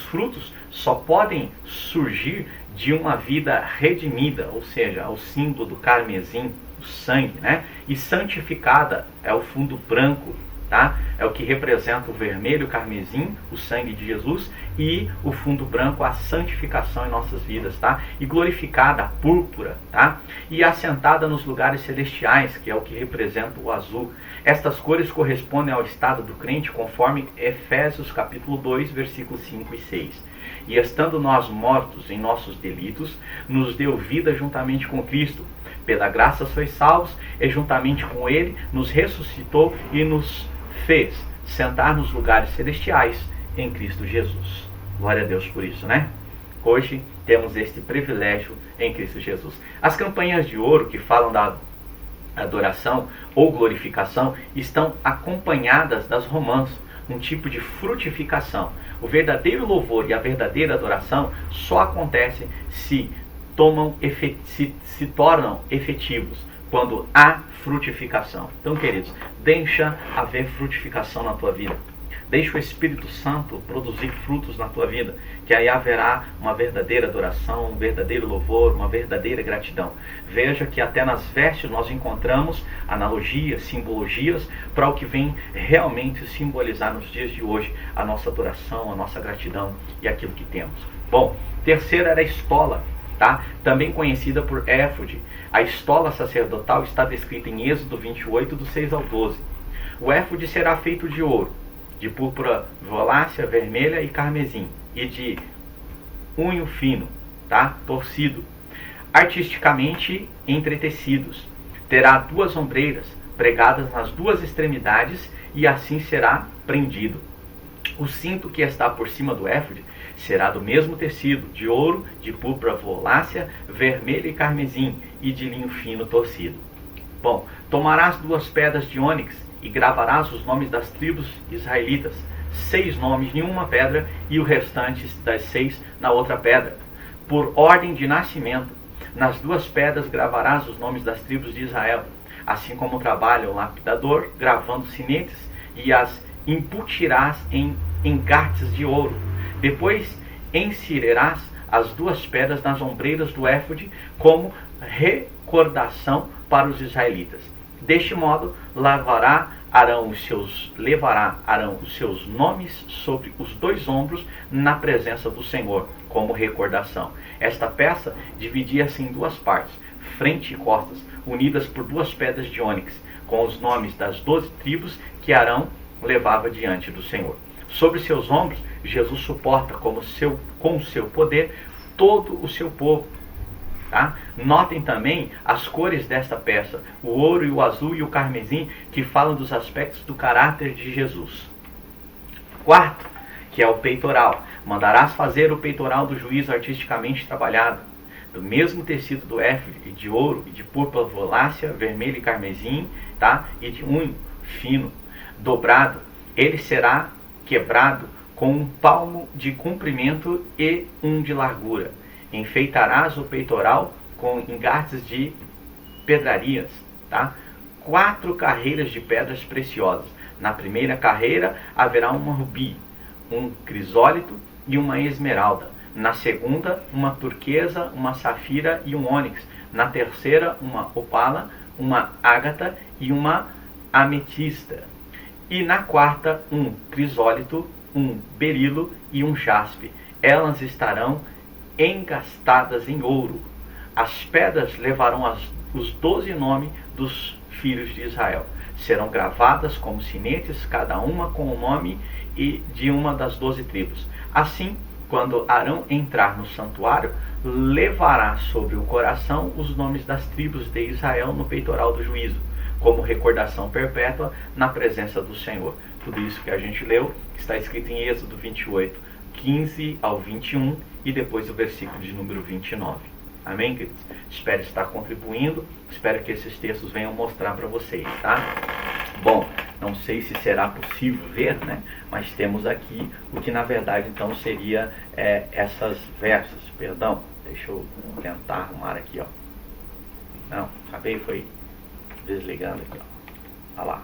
S1: frutos só podem surgir de uma vida redimida, ou seja, o símbolo do carmesim, o sangue, né? E santificada é o fundo branco, tá? É o que representa o vermelho, o carmesim, o sangue de Jesus, e o fundo branco, a santificação em nossas vidas, tá? E glorificada, a púrpura, tá? E assentada nos lugares celestiais, que é o que representa o azul. Estas cores correspondem ao estado do crente, conforme Efésios capítulo 2, versículos 5 e 6. E estando nós mortos em nossos delitos, nos deu vida juntamente com Cristo. Pela graça sois salvos, e juntamente com Ele nos ressuscitou e nos fez sentar nos lugares celestiais em Cristo Jesus. Glória a Deus por isso, né? Hoje temos este privilégio em Cristo Jesus. As campanhas de ouro que falam da adoração ou glorificação estão acompanhadas das romãs, um tipo de frutificação. O verdadeiro louvor e a verdadeira adoração só acontecem se tornam efetivos quando há frutificação. Então, queridos, deixa haver frutificação na tua vida. Deixa o Espírito Santo produzir frutos na tua vida, que aí haverá uma verdadeira adoração, um verdadeiro louvor, uma verdadeira gratidão. Veja que até nas vestes nós encontramos analogias, simbologias para o que vem realmente simbolizar nos dias de hoje a nossa adoração, a nossa gratidão e aquilo que temos. Bom, terceira era a estola, tá? Também conhecida por éfode. A estola sacerdotal está descrita em Êxodo 28, do 6 ao 12. O éfode será feito de ouro, de púrpura violácea, vermelha e carmesim, e de unho fino, tá? Torcido, artisticamente entretecidos. Terá 2 ombreiras pregadas nas 2 extremidades e assim será prendido. O cinto que está por cima do éfode será do mesmo tecido, de ouro, de púrpura violácea, vermelha e carmesim, e de linho fino torcido. Bom, tomarás 2 pedras de ônix e gravarás os nomes das tribos israelitas, 6 nomes em uma pedra e o restante das 6 na outra pedra, por ordem de nascimento. Nas 2 pedras gravarás os nomes das tribos de Israel, assim como trabalha o lapidador, gravando sinetes, e as embutirás em engartes de ouro. Depois inserirás as 2 pedras nas ombreiras do éfode como recordação para os israelitas. Deste modo, levará Arão os seus nomes sobre os 2 ombros na presença do Senhor, como recordação. Esta peça dividia-se em 2 partes, frente e costas, unidas por 2 pedras de ônix, com os nomes das 12 tribos que Arão levava diante do Senhor. Sobre seus ombros, Jesus suporta com o seu poder todo o seu povo. Tá? Notem também as cores desta peça, o ouro e o azul e o carmesim, que falam dos aspectos do caráter de Jesus. Quarto, que é o peitoral. Mandarás fazer o peitoral do juízo artisticamente trabalhado, do mesmo tecido do éfode, de ouro e de púrpura violácea, vermelho e carmesim, tá? E de unho fino, dobrado. Ele será quebrado com 1 palmo de comprimento e 1 de largura. Enfeitarás o peitoral com engartes de pedrarias, tá? 4 carreiras de pedras preciosas. Na primeira carreira haverá uma rubi, um crisólito e uma esmeralda. Na segunda, uma turquesa, uma safira e um ônix. Na terceira, uma opala, uma ágata e uma ametista. E na quarta, um crisólito, um berilo e um jaspe. Elas estarão engastadas em ouro. As pedras levarão os 12 nomes dos filhos de Israel. Serão gravadas como sinetes, cada uma com o nome de uma das 12 tribos. Assim, quando Arão entrar no santuário, levará sobre o coração os nomes das tribos de Israel no peitoral do juízo, como recordação perpétua na presença do Senhor. Tudo isso que a gente leu está escrito em Êxodo 28, 15 ao 21 e depois o versículo de número 29. Amém, queridos? Espero estar contribuindo, espero que esses textos venham mostrar para vocês, tá? Bom, não sei se será possível ver, né? Mas temos aqui o que na verdade então seria essas versas, perdão, deixa eu tentar arrumar aqui, ó. Não, acabei foi desligando aqui, ó. Olha lá.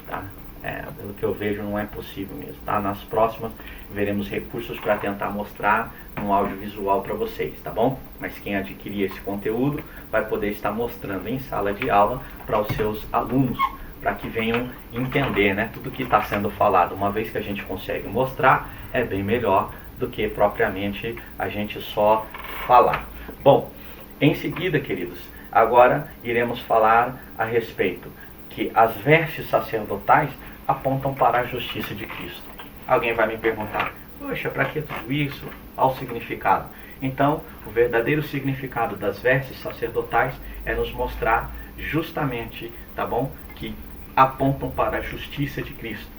S1: Tá? Pelo que eu vejo não é possível mesmo, tá? Nas próximas veremos recursos para tentar mostrar no audiovisual para vocês, tá bom? Mas quem adquirir esse conteúdo vai poder estar mostrando em sala de aula para os seus alunos, para que venham entender, né, tudo que está sendo falado. Uma vez que a gente consegue mostrar, é bem melhor do que propriamente a gente só falar. Bom, em seguida, queridos, agora iremos falar a respeito que as vestes sacerdotais apontam para a justiça de Cristo. Alguém vai me perguntar, poxa, para que tudo isso? Ao significado. Então, o verdadeiro significado das vestes sacerdotais é nos mostrar justamente, tá bom? Que apontam para a justiça de Cristo,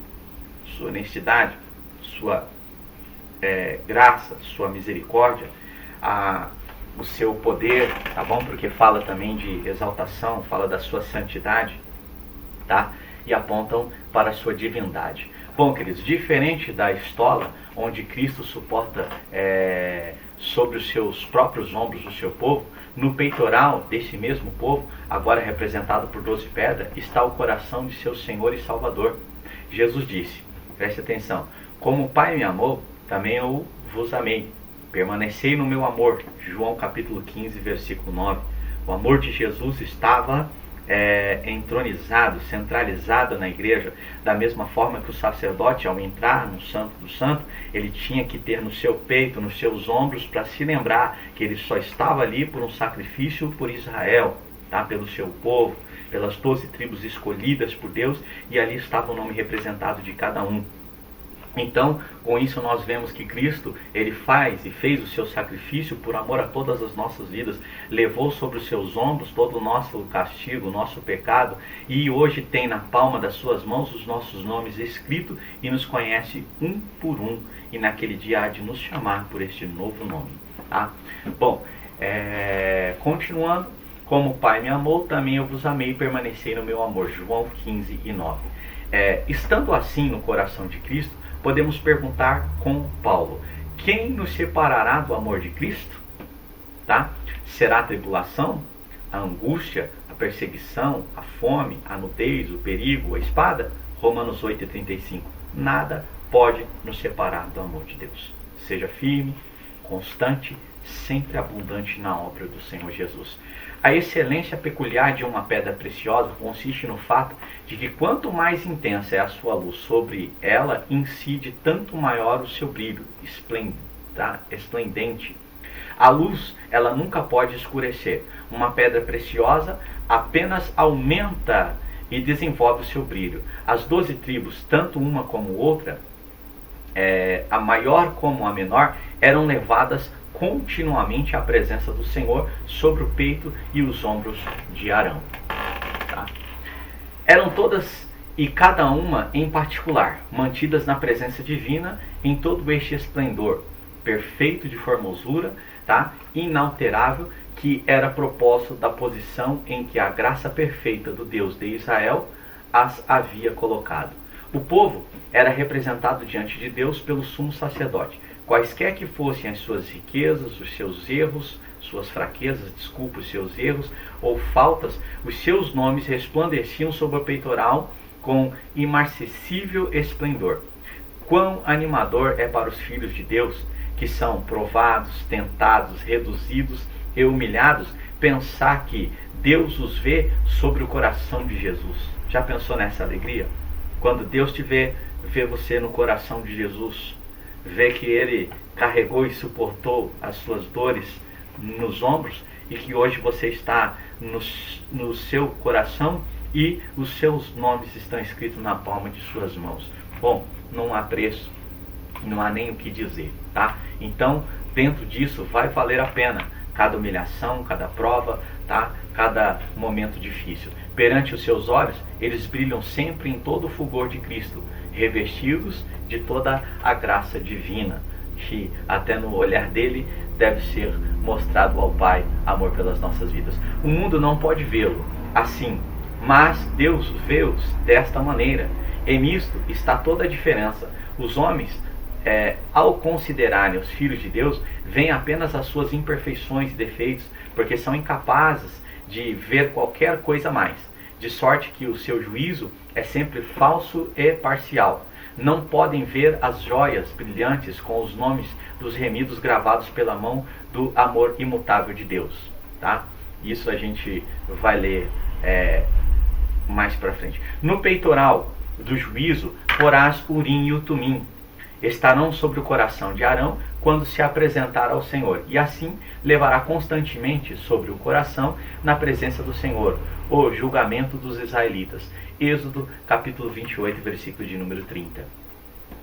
S1: sua honestidade, sua graça, sua misericórdia, o seu poder, tá bom? Porque fala também de exaltação, fala da sua santidade, tá? E apontam para a sua divindade. Bom, queridos, diferente da estola, onde Cristo suporta sobre os seus próprios ombros o seu povo, No peitoral desse mesmo povo, agora representado por 12 pedras, está o coração de seu Senhor e Salvador. Jesus disse, preste atenção, como o Pai me amou, também eu vos amei. Permanecei no meu amor. João capítulo 15, versículo 9. O amor de Jesus estava entronizado, centralizado na igreja, da mesma forma que o sacerdote, ao entrar no Santo do Santo, ele tinha que ter no seu peito, nos seus ombros, para se lembrar que ele só estava ali por um sacrifício por Israel, tá? Pelo seu povo, pelas 12 tribos escolhidas por Deus, e ali estava o nome representado de cada um. Então, com isso nós vemos que Cristo, ele faz e fez o seu sacrifício por amor a todas as nossas vidas, levou sobre os seus ombros todo o nosso castigo, o nosso pecado, e hoje tem na palma das suas mãos os nossos nomes escritos e nos conhece um por um, e naquele dia há de nos chamar por este novo nome, tá? Bom, continuando, como o Pai me amou, também eu vos amei e permanecei no meu amor. João 15 e 9. Estando assim no coração de Cristo, podemos perguntar com Paulo, quem nos separará do amor de Cristo? Tá? Será a tribulação, a angústia, a perseguição, a fome, a nudez, o perigo, a espada? Romanos 8,35. Nada pode nos separar do amor de Deus. Seja firme, constante, sempre abundante na obra do Senhor Jesus. A excelência peculiar de uma pedra preciosa consiste no fato de que quanto mais intensa é a sua luz sobre ela, incide tanto maior o seu brilho esplendente. A luz, ela nunca pode escurecer. Uma pedra preciosa apenas aumenta e desenvolve o seu brilho. As 12 tribos, tanto uma como outra, a maior como a menor, eram levadas continuamente à presença do Senhor sobre o peito e os ombros de Arão. Tá? Eram todas e cada uma em particular, mantidas na presença divina em todo este esplendor, perfeito de formosura, tá? Inalterável, que era propósito da posição em que a graça perfeita do Deus de Israel as havia colocado. O povo era representado diante de Deus pelo sumo sacerdote. Quaisquer que fossem as suas riquezas, os seus erros, suas fraquezas, os seus erros ou faltas, os seus nomes resplandeciam sobre o peitoral com imarcessível esplendor. Quão animador é para os filhos de Deus, que são provados, tentados, reduzidos e humilhados, pensar que Deus os vê sobre o coração de Jesus. Já pensou nessa alegria? Quando Deus te vê você no coração de Jesus, vê que Ele carregou e suportou as suas dores nos ombros e que hoje você está no seu coração e os seus nomes estão escritos na palma de suas mãos. Bom, não há preço, não há nem o que dizer, tá? Então, dentro disso vai valer a pena cada humilhação, cada prova, tá? Cada momento difícil. Perante os seus olhos, eles brilham sempre em todo o fulgor de Cristo, revestidos de toda a graça divina, que até no olhar dele deve ser mostrado ao Pai amor pelas nossas vidas. O mundo não pode vê-lo assim, mas Deus vê-os desta maneira. E nisto está toda a diferença. Os homens, ao considerarem os filhos de Deus, veem apenas as suas imperfeições e defeitos, porque são incapazes de ver qualquer coisa mais, de sorte que o seu juízo é sempre falso e parcial. Não podem ver as joias brilhantes com os nomes dos remidos gravados pela mão do amor imutável de Deus, tá? Isso a gente vai ler mais para frente. No peitoral do juízo porás o Urim e o Tumim. Estarão sobre o coração de Arão quando se apresentar ao Senhor, e assim levará constantemente sobre o coração na presença do Senhor o julgamento dos israelitas. Êxodo capítulo 28, versículo de número 30.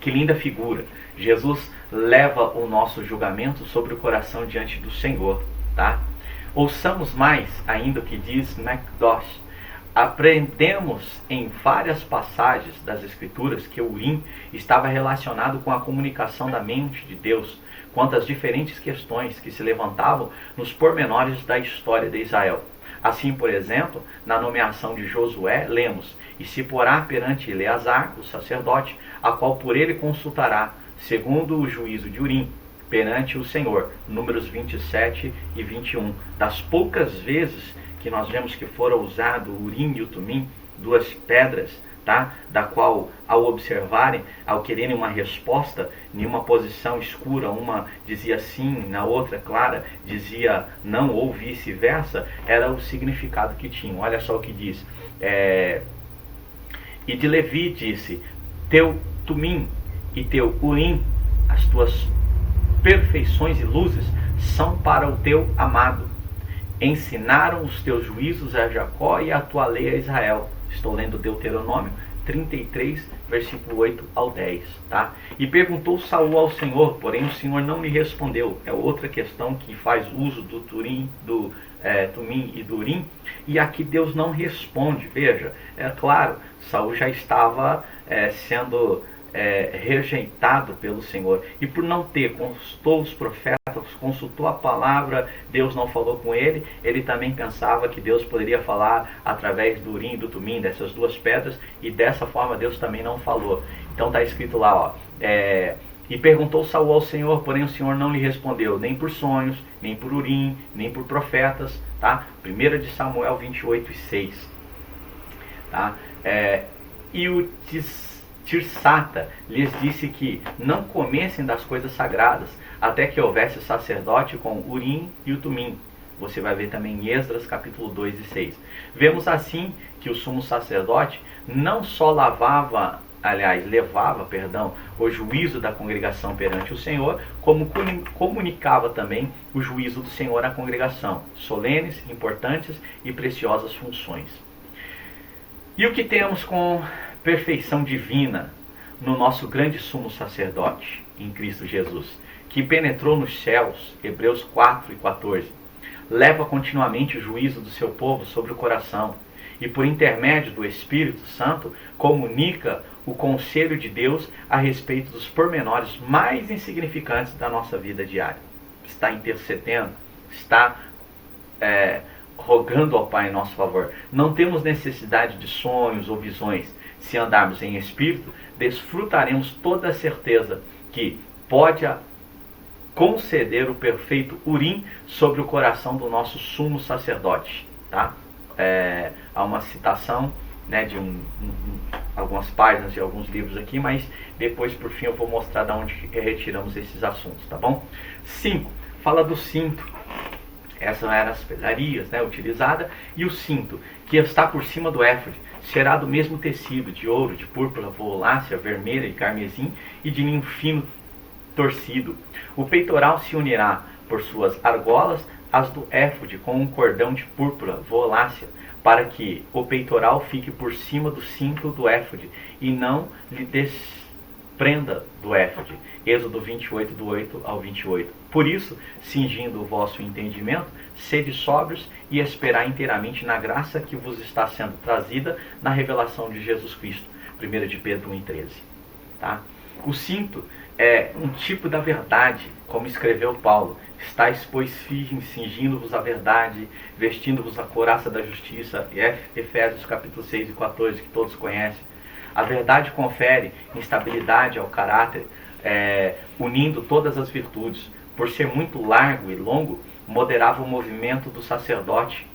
S1: Que linda figura! Jesus leva o nosso julgamento sobre o coração diante do Senhor, tá? Ouçamos mais ainda o que diz Macdosh. Aprendemos em várias passagens das Escrituras que o Urim estava relacionado com a comunicação da mente de Deus quanto às diferentes questões que se levantavam nos pormenores da história de Israel. Assim, por exemplo, na nomeação de Josué, lemos: e se porá perante Eleazar, o sacerdote, a qual por ele consultará, segundo o juízo de Urim, perante o Senhor. Números 27 e 21. Das poucas vezes que nós vemos que foram usados o Urim e o Tumim, duas pedras, tá? Da qual, ao observarem, ao quererem uma resposta, em uma posição escura, uma dizia sim, na outra, clara, dizia não, ou vice-versa, era o significado que tinham. Olha só o que diz. E de Levi disse: teu Tumim e teu Urim, as tuas perfeições e luzes, são para o teu amado. Ensinaram os teus juízos a Jacó e a tua lei a Israel. Estou lendo Deuteronômio 33, versículo 8 ao 10. Tá? E perguntou Saul ao Senhor, porém o Senhor não lhe respondeu. É outra questão que faz uso do Tumim e do Urim. E aqui Deus não responde. Veja, é claro, Saul já estava sendo rejeitado pelo Senhor. E por não ter, consultou os profetas, consultou a palavra, Deus não falou com ele. Ele também pensava que Deus poderia falar através do Urim e do Tumim, dessas duas pedras, e dessa forma Deus também não falou. Então está escrito lá, ó, e perguntou Saul ao Senhor, porém o Senhor não lhe respondeu, nem por sonhos, nem por Urim, nem por profetas. Tá? 1 de Samuel 28 e 6. Tá? E o Tirsata lhes disse que não comessem das coisas sagradas, até que houvesse sacerdote com Urim e o Tumim. Você vai ver também em Esdras capítulo 2 e 6. Vemos assim que o sumo sacerdote não só levava o juízo da congregação perante o Senhor, como comunicava também o juízo do Senhor à congregação, solenes, importantes e preciosas funções. E o que temos com perfeição divina no nosso grande sumo sacerdote, em Cristo Jesus, que penetrou nos céus, Hebreus 4 e 14, leva continuamente o juízo do seu povo sobre o coração, e por intermédio do Espírito Santo, comunica o conselho de Deus a respeito dos pormenores mais insignificantes da nossa vida diária. Está intercedendo, está rogando ao Pai em nosso favor. Não temos necessidade de sonhos ou visões. Se andarmos em Espírito, desfrutaremos toda a certeza que pode conceder o perfeito Urim sobre o coração do nosso sumo sacerdote. Tá? Há uma citação, né, de algumas páginas de alguns livros aqui, mas depois, por fim, eu vou mostrar de onde retiramos esses assuntos, tá bom? 5. Fala do cinto. Essas eram as pedrarias, né, utilizadas. E o cinto, que está por cima do éfode, será do mesmo tecido, de ouro, de púrpura, violácea, vermelha e carmesim, e de linho fino torcido. O peitoral se unirá por suas argolas às do éfode com um cordão de púrpura, violácea, para que o peitoral fique por cima do cinto do éfode e não lhe desprenda do éfode. Êxodo 28, do 8 ao 28. Por isso, cingindo o vosso entendimento, sede sóbrios e esperar inteiramente na graça que vos está sendo trazida na revelação de Jesus Cristo. 1 de Pedro 1 e 13. Tá? O cinto é um tipo da verdade, como escreveu Paulo. Estais, pois, firmes, cingindo-vos a verdade, vestindo-vos a couraça da justiça. Efésios capítulo 6 e 14, que todos conhecem. A verdade confere instabilidade ao caráter, unindo todas as virtudes. Por ser muito largo e longo, moderava o movimento do sacerdote,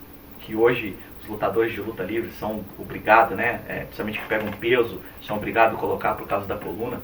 S1: que hoje os lutadores de luta livre são obrigados, né, principalmente que pegam peso, são obrigados a colocar por causa da coluna.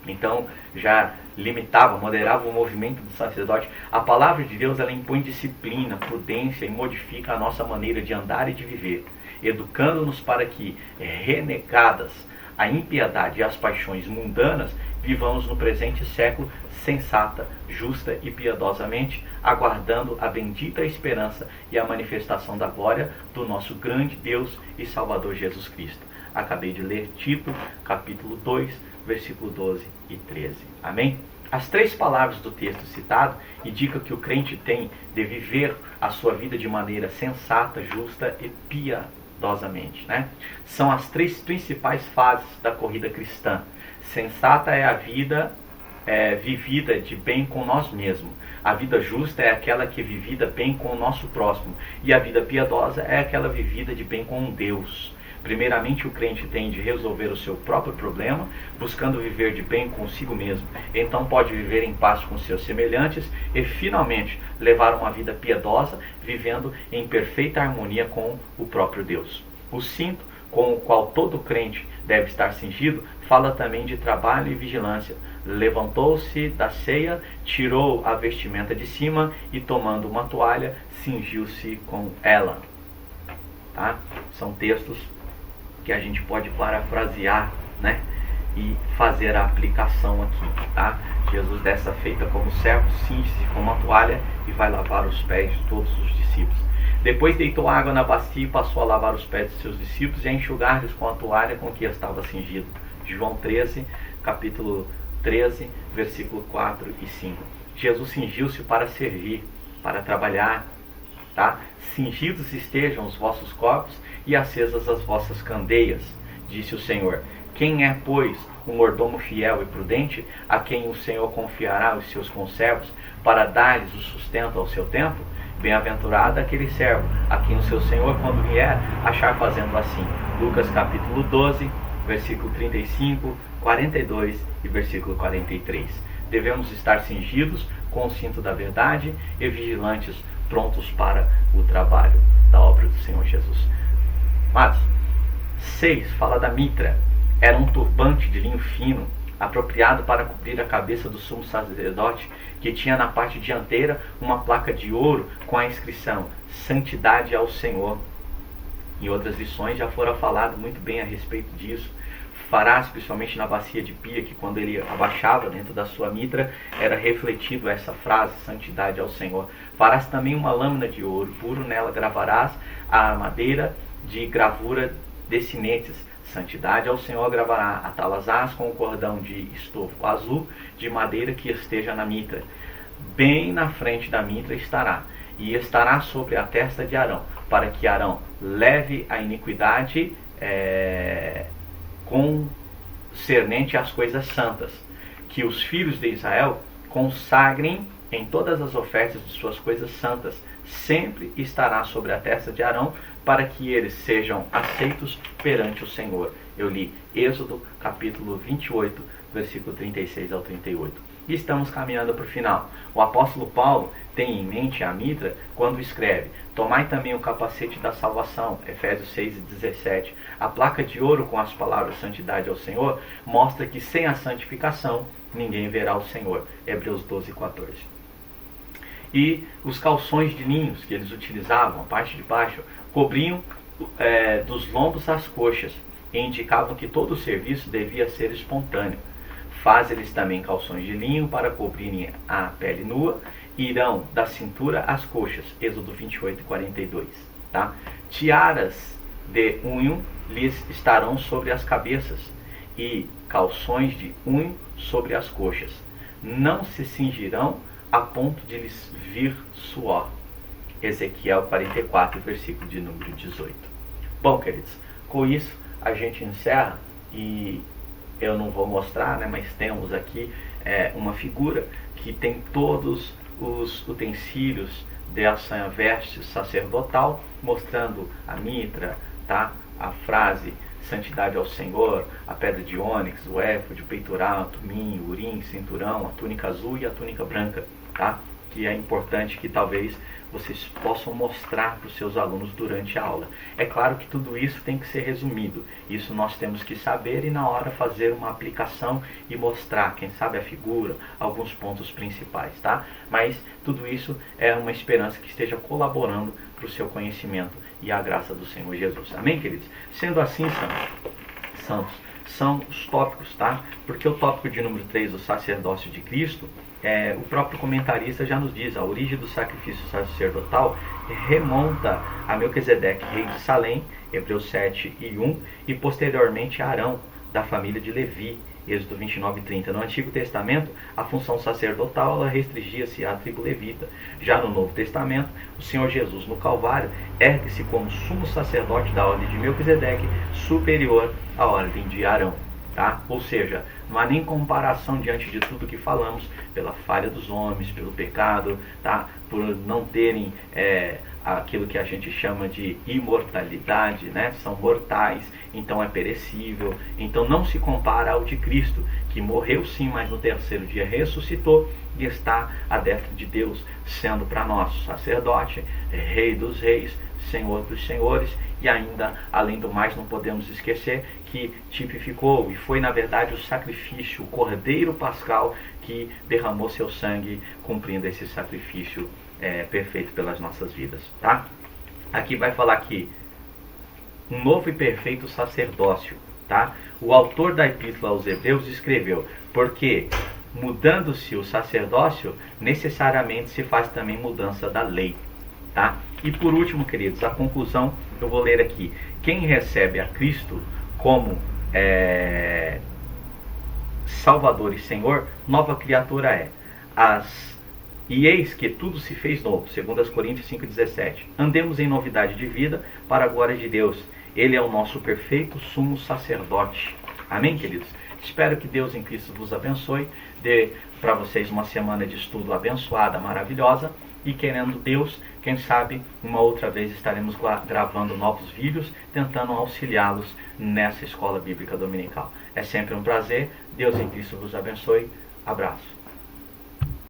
S1: Então, já limitava, moderava o movimento do sacerdote. A palavra de Deus, ela impõe disciplina, prudência e modifica a nossa maneira de andar e de viver, educando-nos para que, renegadas a impiedade e as paixões mundanas, vivamos no presente século sensata, justa e piedosamente, aguardando a bendita esperança e a manifestação da glória do nosso grande Deus e Salvador Jesus Cristo. Acabei de ler Tito, capítulo 2, versículo 12 e 13. Amém? As três palavras do texto citado indicam que o crente tem de viver a sua vida de maneira sensata, justa e piedosamente. Né? São as três principais fases da corrida cristã. Sensata é a vida vivida de bem com nós mesmos. A vida justa é aquela que é vivida bem com o nosso próximo. E a vida piedosa é aquela vivida de bem com Deus. Primeiramente, o crente tem de resolver o seu próprio problema, buscando viver de bem consigo mesmo. Então pode viver em paz com seus semelhantes e, finalmente, levar uma vida piedosa, vivendo em perfeita harmonia com o próprio Deus. O cinto com o qual todo crente deve estar cingido fala também de trabalho e vigilância. Levantou-se da ceia, tirou a vestimenta de cima e, tomando uma toalha, cingiu-se com ela. Tá? São textos que a gente pode parafrasear, né? E fazer a aplicação aqui. Tá? Jesus, dessa feita como servo, cinge-se com uma toalha e vai lavar os pés de todos os discípulos. Depois deitou água na bacia e passou a lavar os pés de seus discípulos e a enxugar-lhes com a toalha com que estava cingido. João 13, capítulo 13, versículo 4 e 5. Jesus cingiu-se para servir, para trabalhar. Tá? Cingidos estejam os vossos corpos e acesas as vossas candeias, disse o Senhor. Quem é, pois, um mordomo fiel e prudente, a quem o Senhor confiará os seus conservos, para dar-lhes o sustento ao seu tempo? Bem-aventurado aquele servo, a quem o seu Senhor, quando vier, achar fazendo assim. Lucas capítulo 12, versículo 35, 42 e versículo 43. Devemos estar cingidos com o cinto da verdade e vigilantes, prontos para o trabalho da obra do Senhor Jesus. Amados, 6 fala da mitra. Era um turbante de linho fino, apropriado para cobrir a cabeça do sumo sacerdote, que tinha na parte dianteira uma placa de ouro com a inscrição Santidade ao Senhor. Em outras lições já fora falado muito bem a respeito disso. Farás, principalmente na bacia de pia, que quando ele abaixava dentro da sua mitra, era refletido essa frase, Santidade ao Senhor. Farás também uma lâmina de ouro puro, nela gravarás a madeira de gravura de sinetes. Santidade ao Senhor gravará, atalazás com o cordão de estofo azul de madeira que esteja na mitra. Bem na frente da mitra estará, e estará sobre a testa de Arão, para que Arão leve a iniquidade concernente às coisas santas, que os filhos de Israel consagrem em todas as ofertas de suas coisas santas. Sempre estará sobre a testa de Arão, para que eles sejam aceitos perante o Senhor. Eu li Êxodo capítulo 28, versículo 36 ao 38. E estamos caminhando para o final. O apóstolo Paulo tem em mente a mitra quando escreve: tomai também o capacete da salvação, Efésios 6 e 17. A placa de ouro com as palavras Santidade ao Senhor mostra que sem a santificação ninguém verá o Senhor, Hebreus 12 e 14. E os calções de linhos que eles utilizavam, a parte de baixo, cobriam dos lombos às coxas e indicavam que todo o serviço devia ser espontâneo. Faz-lhes também calções de linho para cobrirem a pele nua e irão da cintura às coxas, Êxodo 28 e 42. Tá? Tiaras de unho lhes estarão sobre as cabeças e calções de unho sobre as coxas. Não se cingirão a ponto de lhes vir suor. Ezequiel 44, versículo de número 18. Bom, queridos, com isso a gente encerra e eu não vou mostrar, né, mas temos aqui uma figura que tem todos os utensílios dessa veste sacerdotal, mostrando a mitra, tá? A frase Santidade ao Senhor, a pedra de ônix, o éfode, o peitoral, o tumim, o urim, cinturão, a túnica azul e a túnica branca, tá? Que é importante que talvez vocês possam mostrar para os seus alunos durante a aula. É claro que tudo isso tem que ser resumido. Isso nós temos que saber e na hora fazer uma aplicação e mostrar, quem sabe a figura, alguns pontos principais, tá? Mas tudo isso é uma esperança que esteja colaborando para o seu conhecimento e a graça do Senhor Jesus. Amém, queridos? Sendo assim, santos, são os tópicos, tá? Porque o tópico de número 3, o sacerdócio de Cristo, o próprio comentarista já nos diz: a origem do sacrifício sacerdotal remonta a Melquisedeque, rei de Salém, Hebreus 7 e 1, e posteriormente a Arão, da família de Levi, Êxodo 29 e 30. No Antigo Testamento, a função sacerdotal ela restringia-se à tribo levita. Já no Novo Testamento, o Senhor Jesus no Calvário ergue-se como sumo sacerdote da ordem de Melquisedeque, superior à ordem de Arão. tá? Ou seja, não há nem comparação diante de tudo que falamos, pela falha dos homens, pelo pecado, tá? Por não terem aquilo que a gente chama de imortalidade, né? São mortais, então é perecível, então não se compara ao de Cristo, que morreu sim, mas no terceiro dia ressuscitou e está à destra de Deus, sendo para nós sacerdote, rei dos reis, Senhor dos senhores, e ainda, além do mais, não podemos esquecer que tipificou e foi na verdade o sacrifício, o cordeiro pascal que derramou seu sangue, cumprindo esse sacrifício perfeito pelas nossas vidas, tá? Aqui vai falar que um novo e perfeito sacerdócio, tá? O autor da Epístola aos Hebreus escreveu: porque mudando-se o sacerdócio, necessariamente se faz também mudança da lei, tá? E por último, queridos, a conclusão eu vou ler aqui: quem recebe a Cristo como Salvador e Senhor, nova criatura é. E eis que tudo se fez novo, 2 Coríntios 5,17. Andemos em novidade de vida para a glória de Deus. Ele é o nosso perfeito sumo sacerdote. Amém, queridos? Espero que Deus em Cristo vos abençoe, dê para vocês uma semana de estudo abençoada, maravilhosa. E querendo Deus, quem sabe, uma outra vez estaremos gravando novos vídeos, tentando auxiliá-los nessa escola bíblica dominical. É sempre um prazer. Deus em Cristo vos abençoe. Abraço.